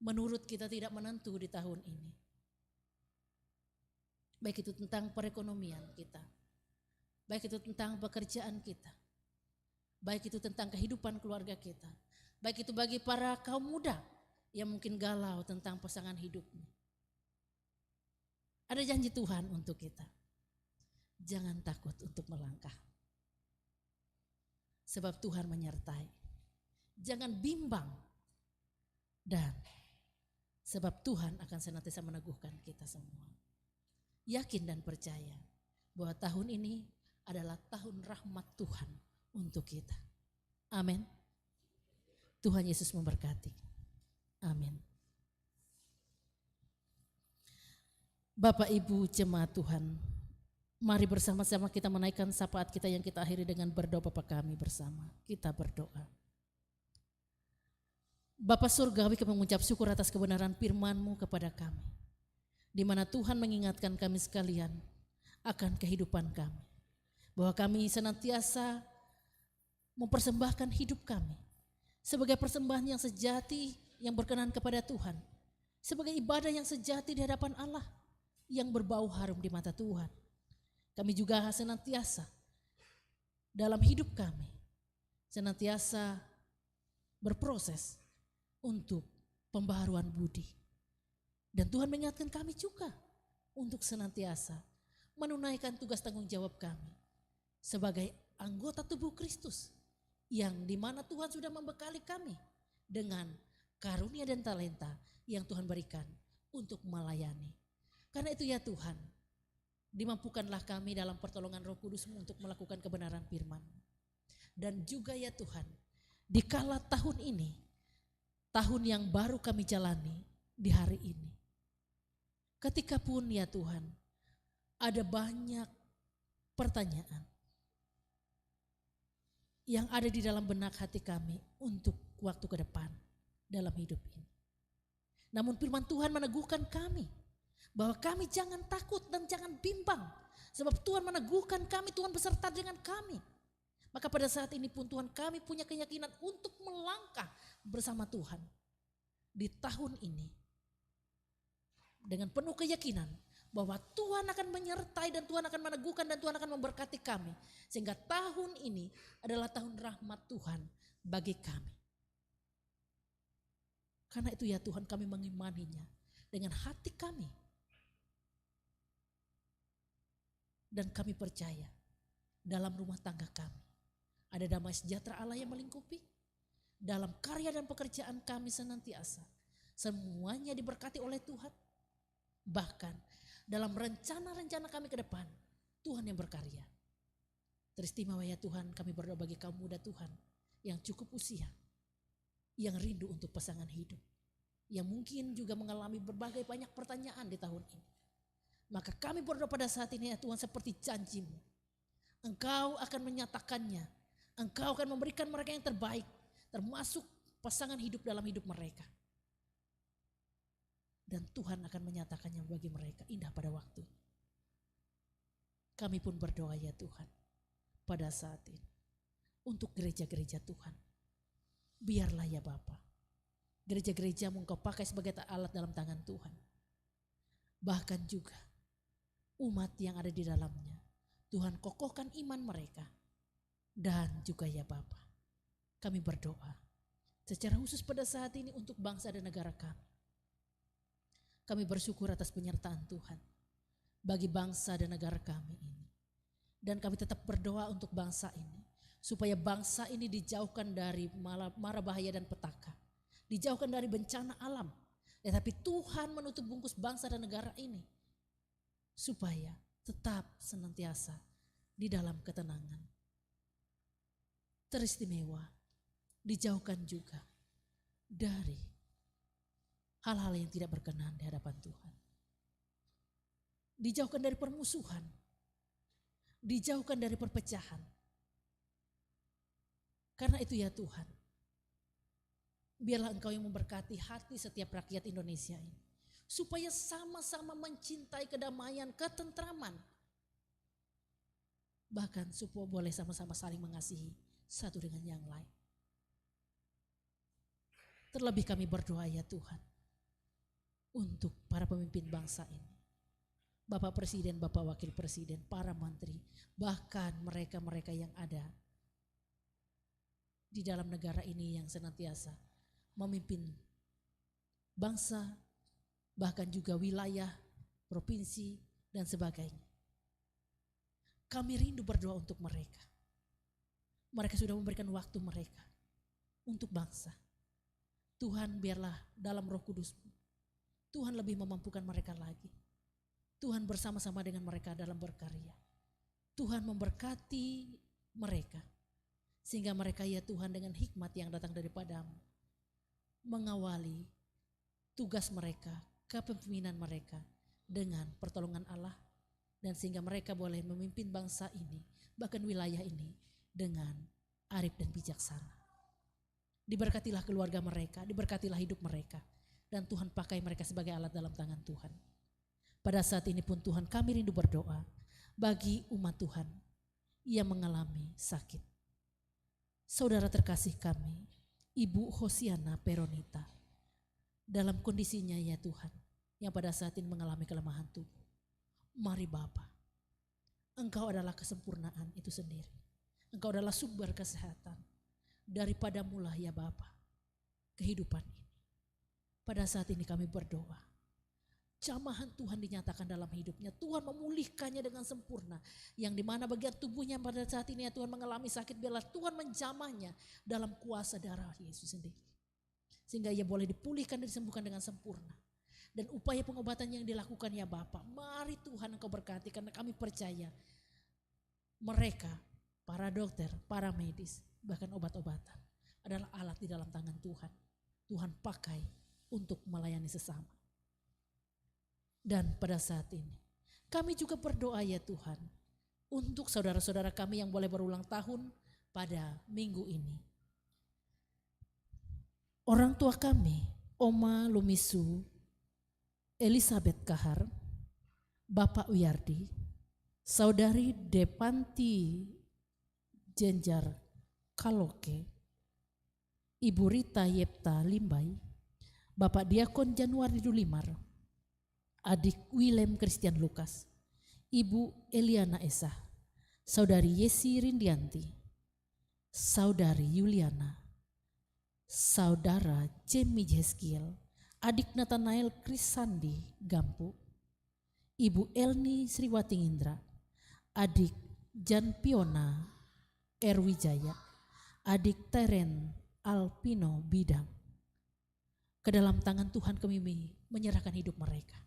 menurut kita tidak menentu di tahun ini, baik itu tentang perekonomian kita, baik itu tentang pekerjaan kita, baik itu tentang kehidupan keluarga kita, baik itu bagi para kaum muda yang mungkin galau tentang pasangan hidupnya. Ada janji Tuhan untuk kita. Jangan takut untuk melangkah. Sebab Tuhan menyertai. Jangan bimbang. Dan sebab Tuhan akan senantiasa meneguhkan kita semua. Yakin dan percaya bahwa tahun ini adalah tahun rahmat Tuhan untuk kita. Amin. Tuhan Yesus memberkati. Amin. Bapak Ibu jemaat Tuhan, mari bersama-sama kita menaikkan syafaat kita yang kita akhiri dengan berdoa Bapa kami bersama. Kita berdoa. Bapa Surgawi, kami mengucap syukur atas kebenaran firman-Mu kepada kami, di mana Tuhan mengingatkan kami sekalian akan kehidupan kami, bahwa kami senantiasa mempersembahkan hidup kami sebagai persembahan yang sejati yang berkenan kepada Tuhan, sebagai ibadah yang sejati di hadapan Allah, yang berbau harum di mata Tuhan. Kami juga senantiasa dalam hidup kami, senantiasa berproses untuk pembaharuan budi. Dan Tuhan mengingatkan kami juga untuk senantiasa menunaikan tugas tanggung jawab kami sebagai anggota tubuh Kristus, yang dimana Tuhan sudah membekali kami dengan karunia dan talenta yang Tuhan berikan untuk melayani. Karena itu ya Tuhan, dimampukanlah kami dalam pertolongan Roh Kudus untuk melakukan kebenaran firman. Dan juga ya Tuhan, dikala tahun ini, tahun yang baru kami jalani di hari ini, ketika pun ya Tuhan, ada banyak pertanyaan yang ada di dalam benak hati kami untuk waktu ke depan dalam hidup ini. Namun firman Tuhan meneguhkan kami bahwa kami jangan takut dan jangan bimbang, sebab Tuhan meneguhkan kami, Tuhan beserta dengan kami. Maka pada saat ini pun Tuhan, kami punya keyakinan untuk melangkah bersama Tuhan di tahun ini dengan penuh keyakinan bahwa Tuhan akan menyertai dan Tuhan akan meneguhkan dan Tuhan akan memberkati kami. Sehingga tahun ini adalah tahun rahmat Tuhan bagi kami. Karena itu ya Tuhan, kami mengimaninya dengan hati kami. Dan kami percaya dalam rumah tangga kami ada damai sejahtera Allah yang melingkupi. Dalam karya dan pekerjaan kami senantiasa semuanya diberkati oleh Tuhan. Bahkan dalam rencana-rencana kami ke depan, Tuhan yang berkarya. Teristimewa ya Tuhan, kami berdoa bagi kaum muda Tuhan yang cukup usia, yang rindu untuk pasangan hidup, yang mungkin juga mengalami berbagai banyak pertanyaan di tahun ini. Maka kami berdoa pada saat ini ya Tuhan, seperti janji-Mu, Engkau akan menyatakannya, Engkau akan memberikan mereka yang terbaik, termasuk pasangan hidup dalam hidup mereka. Dan Tuhan akan menyatakannya bagi mereka indah pada waktu. Kami pun berdoa ya Tuhan pada saat ini untuk gereja-gereja Tuhan. Biarlah ya Bapa, gereja-gereja-Mu Engkau pakai sebagai alat dalam tangan Tuhan. Bahkan juga umat yang ada di dalamnya, Tuhan kokohkan iman mereka. Dan juga ya Bapa, kami berdoa secara khusus pada saat ini untuk bangsa dan negara kami. Kami bersyukur atas penyertaan Tuhan bagi bangsa dan negara kami ini. Dan kami tetap berdoa untuk bangsa ini, supaya bangsa ini dijauhkan dari mara bahaya dan petaka, dijauhkan dari bencana alam. Tetapi Tuhan menutup bungkus bangsa dan negara ini, supaya tetap senantiasa di dalam ketenangan. Teristimewa, dijauhkan juga dari hal-hal yang tidak berkenan di hadapan Tuhan. Dijauhkan dari permusuhan, dijauhkan dari perpecahan. Karena itu ya Tuhan, biarlah Engkau yang memberkati hati setiap rakyat Indonesia ini, supaya sama-sama mencintai kedamaian, ketentraman. Bahkan supaya boleh sama-sama saling mengasihi satu dengan yang lain. Terlebih kami berdoa ya Tuhan, untuk para pemimpin bangsa ini. Bapak Presiden, Bapak Wakil Presiden, para menteri, bahkan mereka-mereka yang ada di dalam negara ini yang senantiasa memimpin bangsa, bahkan juga wilayah, provinsi, dan sebagainya. Kami rindu berdoa untuk mereka. Mereka sudah memberikan waktu mereka untuk bangsa. Tuhan, biarlah dalam Roh Kudus-Mu, Tuhan lebih memampukan mereka lagi. Tuhan bersama-sama dengan mereka dalam berkarya. Tuhan memberkati mereka, sehingga mereka ya Tuhan dengan hikmat yang datang daripada-Mu, mengawali tugas mereka, kepemimpinan mereka dengan pertolongan Allah, dan sehingga mereka boleh memimpin bangsa ini, bahkan wilayah ini dengan arif dan bijaksana. Diberkatilah keluarga mereka, diberkatilah hidup mereka, dan Tuhan pakai mereka sebagai alat dalam tangan Tuhan. Pada saat ini pun Tuhan, kami rindu berdoa bagi umat Tuhan yang mengalami sakit. Saudara terkasih kami, Ibu Hosiana Peronita, dalam kondisinya ya Tuhan, yang pada saat ini mengalami kelemahan tubuh. Mari Bapa, Engkau adalah kesempurnaan itu sendiri. Engkau adalah sumber kesehatan. Daripada mula ya Bapa, kehidupan ini. Pada saat ini kami berdoa, jamahan Tuhan dinyatakan dalam hidupnya. Tuhan memulihkannya dengan sempurna. Yang dimana bagian tubuhnya pada saat ini ya Tuhan mengalami sakit bela, Tuhan menjamahnya dalam kuasa darah Yesus sendiri. Sehingga ia boleh dipulihkan dan disembuhkan dengan sempurna. Dan upaya pengobatan yang dilakukan ya Bapa, mari Tuhan Engkau berkati, karena kami percaya mereka, para dokter, para medis, bahkan obat-obatan adalah alat di dalam tangan Tuhan. Tuhan pakai untuk melayani sesama. Dan pada saat ini kami juga berdoa ya Tuhan untuk saudara-saudara kami yang boleh berulang tahun pada minggu ini. Orang tua kami, Oma Lumisu Elizabeth Kahar, Bapak Wiyardi, Saudari Depanti Jenjar Kaloke, Ibu Rita Yepta Limbai, Bapak Diakon Januari Dulimar, Adik Willem Christian Lukas, Ibu Eliana Esah, Saudari Yesi Rindianti, Saudari Yuliana, Saudara Jemi Jeskiel, Adik Nathanael Krisandi Gampu, Ibu Elni Sriwati Indra, Adik Jan Piona Erwijaya, Adik Teren Alpino Bidang. Ke dalam tangan Tuhan kami menyerahkan hidup mereka.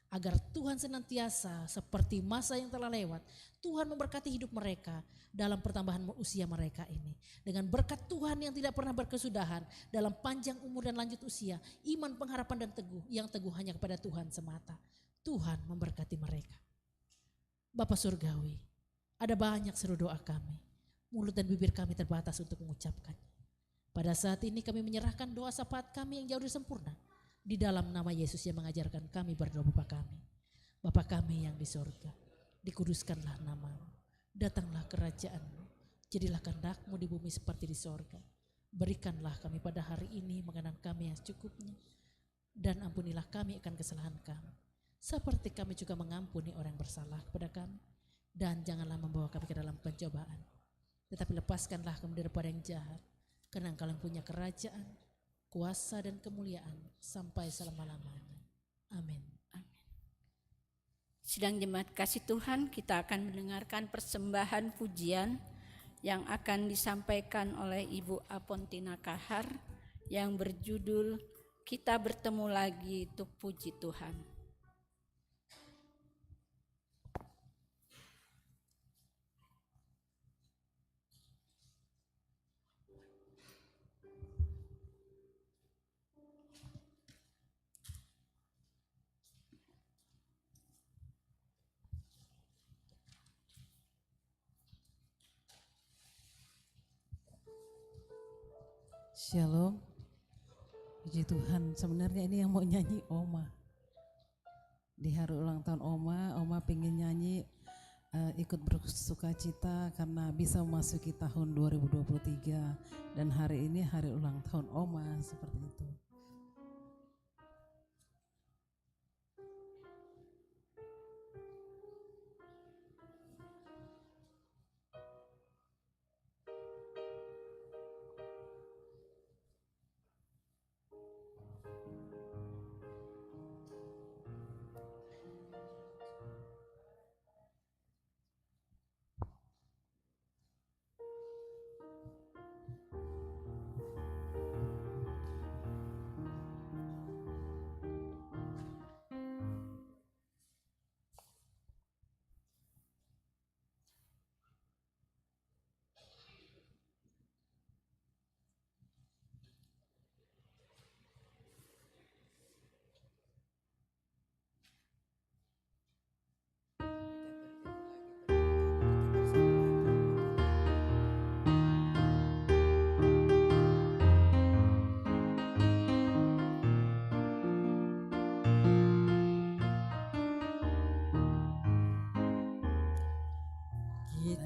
Agar Tuhan senantiasa seperti masa yang telah lewat, Tuhan memberkati hidup mereka dalam pertambahan usia mereka ini. Dengan berkat Tuhan yang tidak pernah berkesudahan dalam panjang umur dan lanjut usia, iman, pengharapan dan teguh yang teguh hanya kepada Tuhan semata. Tuhan memberkati mereka. Bapa Surgawi, ada banyak seru doa kami. Mulut dan bibir kami terbatas untuk mengucapkannya. Pada saat ini kami menyerahkan doa syafaat kami yang jauh dari sempurna. Di dalam nama Yesus yang mengajarkan kami berdoa Bapa kami. Bapa kami yang di sorga, dikuduskanlah nama-Mu, datanglah kerajaan-Mu, jadilah kehendak-Mu di bumi seperti di sorga. Berikanlah kami pada hari ini makanan kami yang secukupnya, dan ampunilah kami akan kesalahan kami, seperti kami juga mengampuni orang yang bersalah kepada kami. Dan janganlah membawa kami ke dalam pencobaan, tetapi lepaskanlah kami daripada yang jahat, karena Engkau yang punya kerajaan, kuasa dan kemuliaan sampai selama-lamanya. Amin. Amin. Sidang jemaat kasih Tuhan, kita akan mendengarkan persembahan pujian yang akan disampaikan oleh Ibu Apontina Kahar yang berjudul Kita Bertemu Lagi Untuk Puji Tuhan. Shalom, puji Tuhan. Sebenarnya ini yang mau nyanyi Oma. Di hari ulang tahun Oma pengen nyanyi ikut bersuka cita karena bisa memasuki tahun 2023 dan hari ini hari ulang tahun Oma, seperti itu.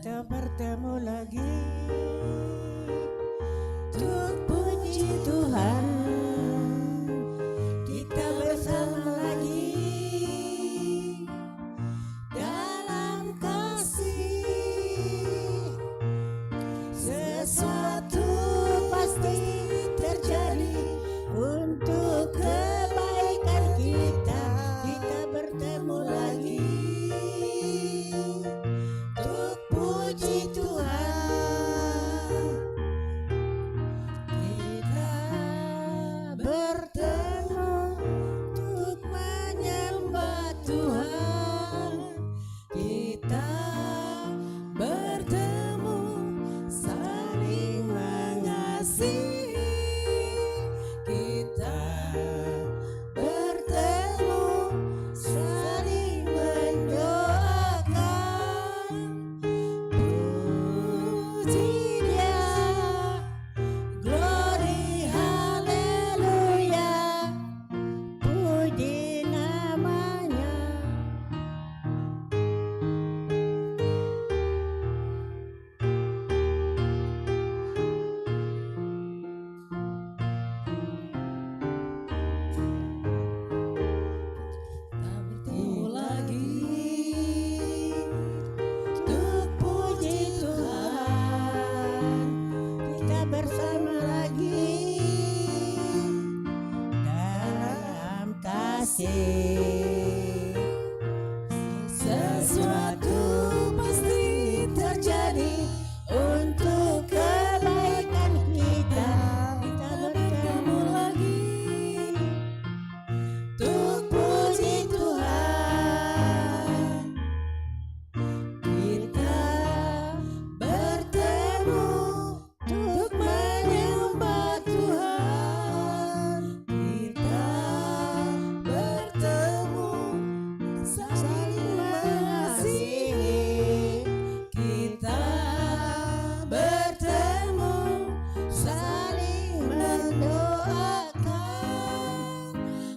Kita bertemu lagi untuk puji Tuhan. Tuhan, kita bertemu saling mengasihi, kita bertemu saling mendoakan. Puji Dia, glory haleluya, puji namanya. Tak bertemu lagi untuk puji Tuhan, kita bersama lagi dalam kasih. Sesuatu pasti terjadi untuk kebaikan kita. Kita bertemu lagi untuk puji Tuhan, kita bertemu untuk menyembah Tuhan, kita bertemu saling mengasihi, kita bertemu saling mendoakan.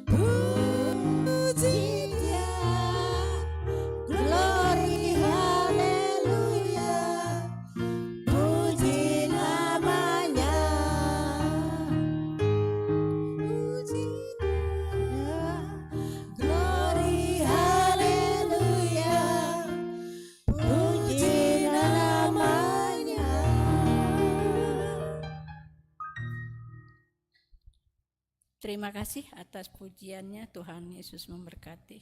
Puji Dia, glory haleluya, puji namanya. Puji Dia, glory haleluya, puji namanya. Terima kasih atas pujiannya. Tuhan Yesus memberkati.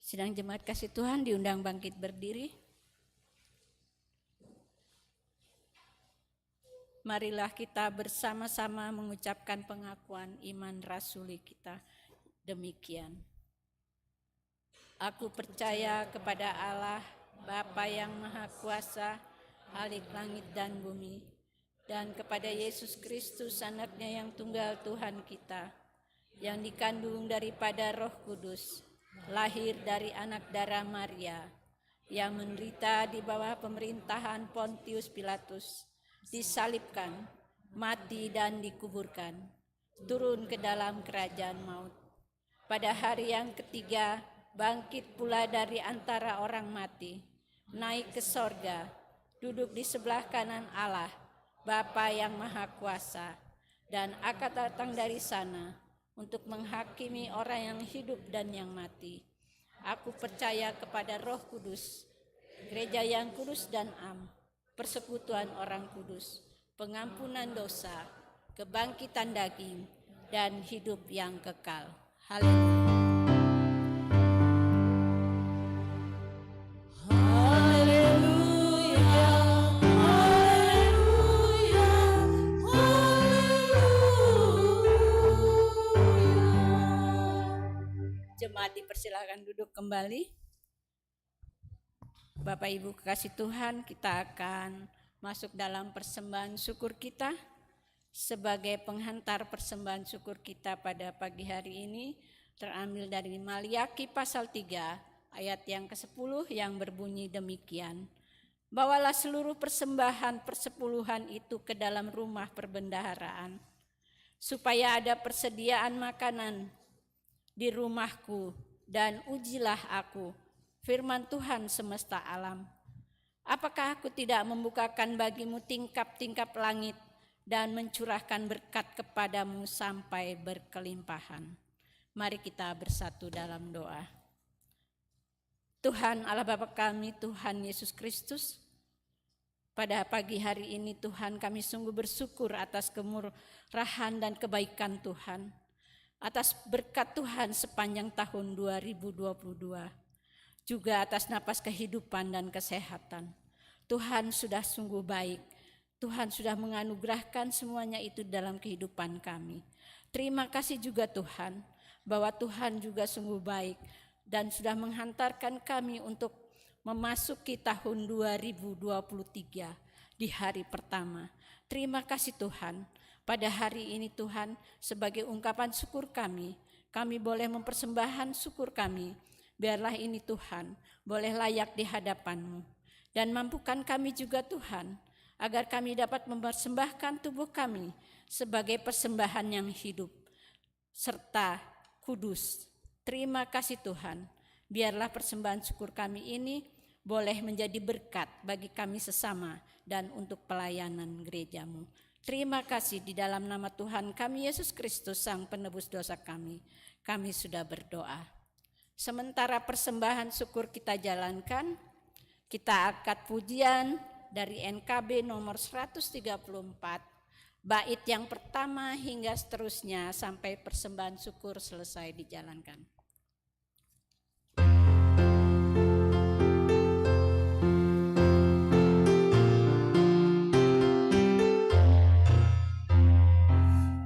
Sidang jemaat kasih Tuhan diundang bangkit berdiri. Marilah kita bersama-sama mengucapkan pengakuan iman rasuli kita. Demikian. Aku percaya kepada Allah, Bapa yang Maha Kuasa, Khalik langit dan bumi, dan kepada Yesus Kristus, Anaknya yang tunggal Tuhan kita, yang dikandung daripada Roh Kudus, lahir dari anak darah Maria, yang menderita di bawah pemerintahan Pontius Pilatus, disalibkan, mati dan dikuburkan, turun ke dalam kerajaan maut. Pada hari yang ketiga, bangkit pula dari antara orang mati, naik ke sorga, duduk di sebelah kanan Allah, Bapa yang Maha Kuasa, dan akan datang dari sana untuk menghakimi orang yang hidup dan yang mati. Aku percaya kepada Roh Kudus, gereja yang kudus dan am, persekutuan orang kudus, pengampunan dosa, kebangkitan daging, dan hidup yang kekal. Haleluya. Jemaat dipersilakan duduk kembali. Bapak Ibu kekasih Tuhan, kita akan masuk dalam persembahan syukur kita. Sebagai penghantar persembahan syukur kita pada pagi hari ini terambil dari Maliaki pasal 3 ayat yang ke-10 yang berbunyi demikian. Bawalah seluruh persembahan persepuluhan itu ke dalam rumah perbendaharaan, supaya ada persediaan makanan di rumahku, dan ujilah aku, firman Tuhan semesta alam. Apakah aku tidak membukakan bagimu tingkap-tingkap langit dan mencurahkan berkat kepadamu sampai berkelimpahan. Mari kita bersatu dalam doa. Tuhan Allah Bapa kami, Tuhan Yesus Kristus, pada pagi hari ini Tuhan kami sungguh bersyukur atas kemurahan dan kebaikan Tuhan, atas berkat Tuhan sepanjang tahun 2022, juga atas napas kehidupan dan kesehatan. Tuhan sudah sungguh baik. Tuhan sudah menganugerahkan semuanya itu dalam kehidupan kami. Terima kasih juga Tuhan, bahwa Tuhan juga sungguh baik dan sudah menghantarkan kami untuk memasuki tahun 2023 di hari pertama. Terima kasih Tuhan, pada hari ini Tuhan, sebagai ungkapan syukur kami boleh mempersembahkan syukur kami. Biarlah ini Tuhan, boleh layak di hadapan-Mu. Dan mampukan kami juga Tuhan, agar kami dapat mempersembahkan tubuh kami sebagai persembahan yang hidup, serta kudus. Terima kasih Tuhan, biarlah persembahan syukur kami ini boleh menjadi berkat bagi kami sesama dan untuk pelayanan gereja-Mu. Terima kasih di dalam nama Tuhan kami Yesus Kristus Sang Penebus dosa kami sudah berdoa. Sementara persembahan syukur kita jalankan, kita angkat pujian dari NKB nomor 134, bait yang pertama hingga seterusnya sampai persembahan syukur selesai dijalankan.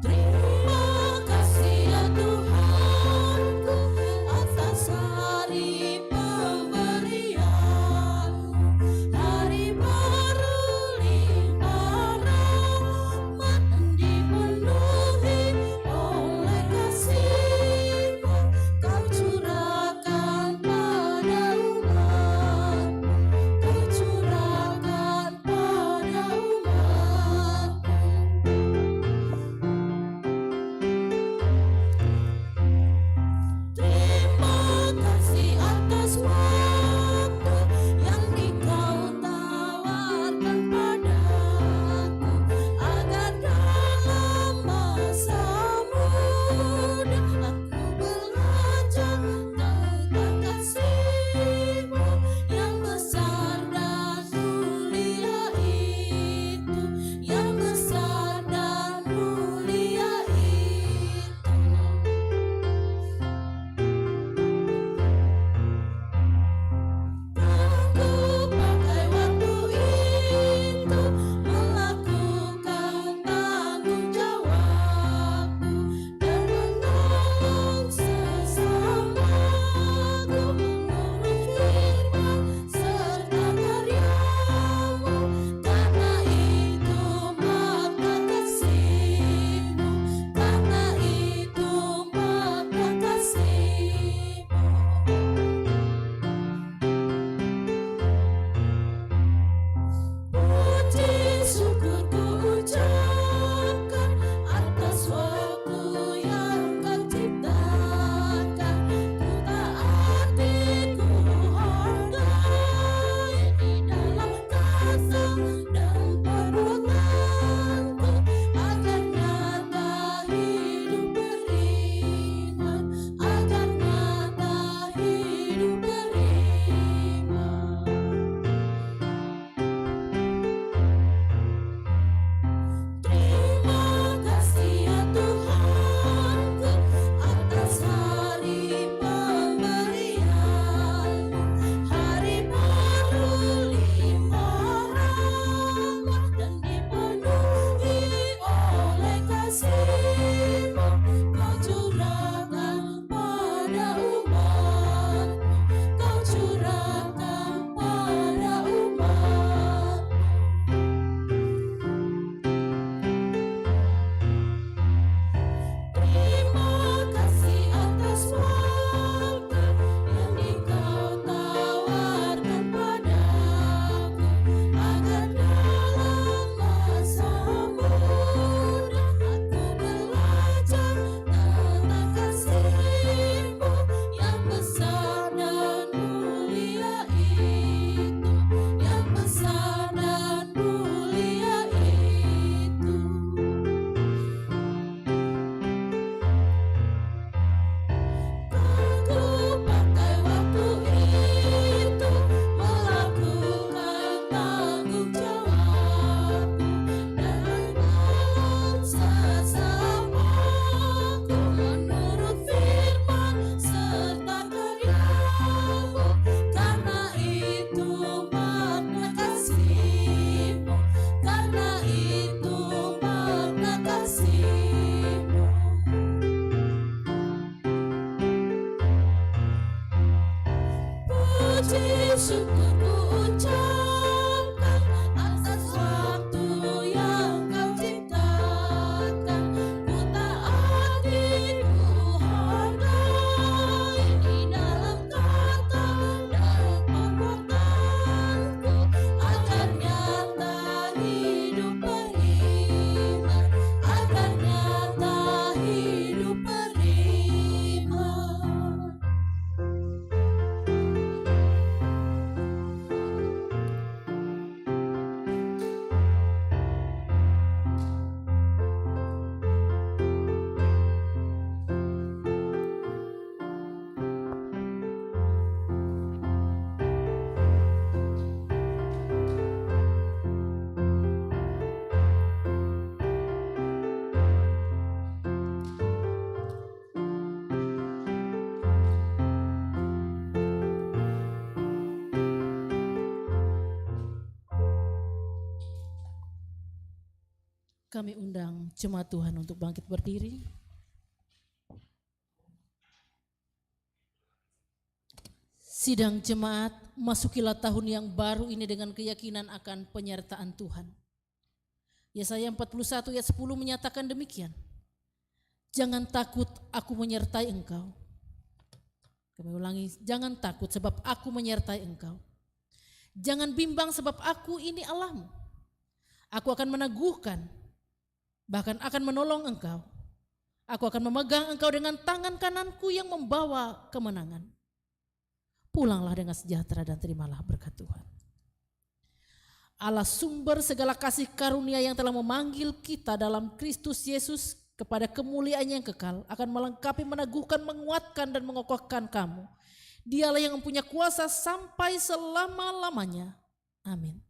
Dipenuhi oleh kasih-Mu. Kami undang jemaat Tuhan untuk bangkit berdiri. Sidang jemaat, masukilah tahun yang baru ini dengan keyakinan akan penyertaan Tuhan. Yesaya 41 ayat 10 menyatakan demikian. Jangan takut, aku menyertai engkau. Kami ulangi, jangan takut sebab aku menyertai engkau. Jangan bimbang sebab aku ini Allahmu. Aku akan meneguhkan, bahkan akan menolong engkau. Aku akan memegang engkau dengan tangan kananku yang membawa kemenangan. Pulanglah dengan sejahtera dan terimalah berkat Tuhan. Allah sumber segala kasih karunia yang telah memanggil kita dalam Kristus Yesus kepada kemuliaan yang kekal akan melengkapi, meneguhkan, menguatkan dan mengokohkan kamu. Dialah yang mempunyai kuasa sampai selama-lamanya. Amin.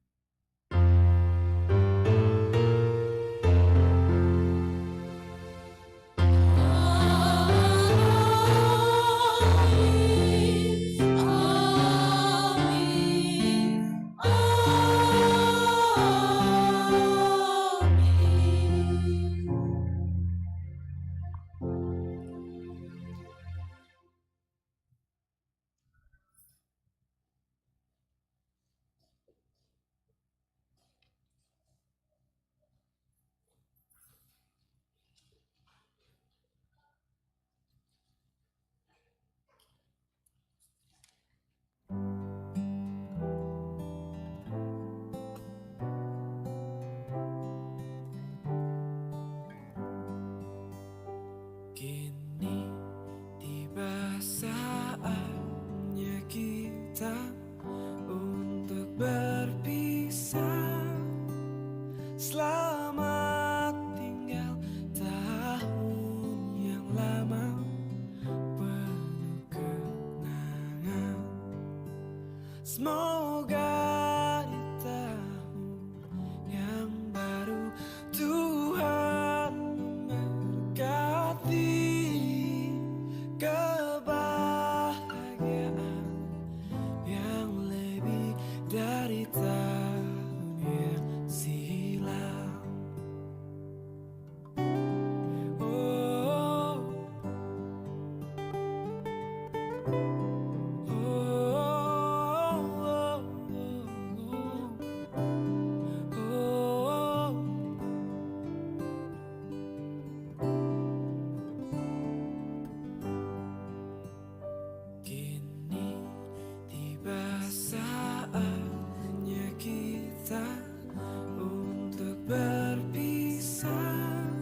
Kini tiba saatnya kita untuk berpisah. Selamat tinggal tahun yang lama penuh kenangan. Semoga di tahun yang baru Tuhan memberkati kebahagiaan yang lebih dari tahun yang silam. Oh, oh, oh, oh, oh. Kini tiba saatnya kita untuk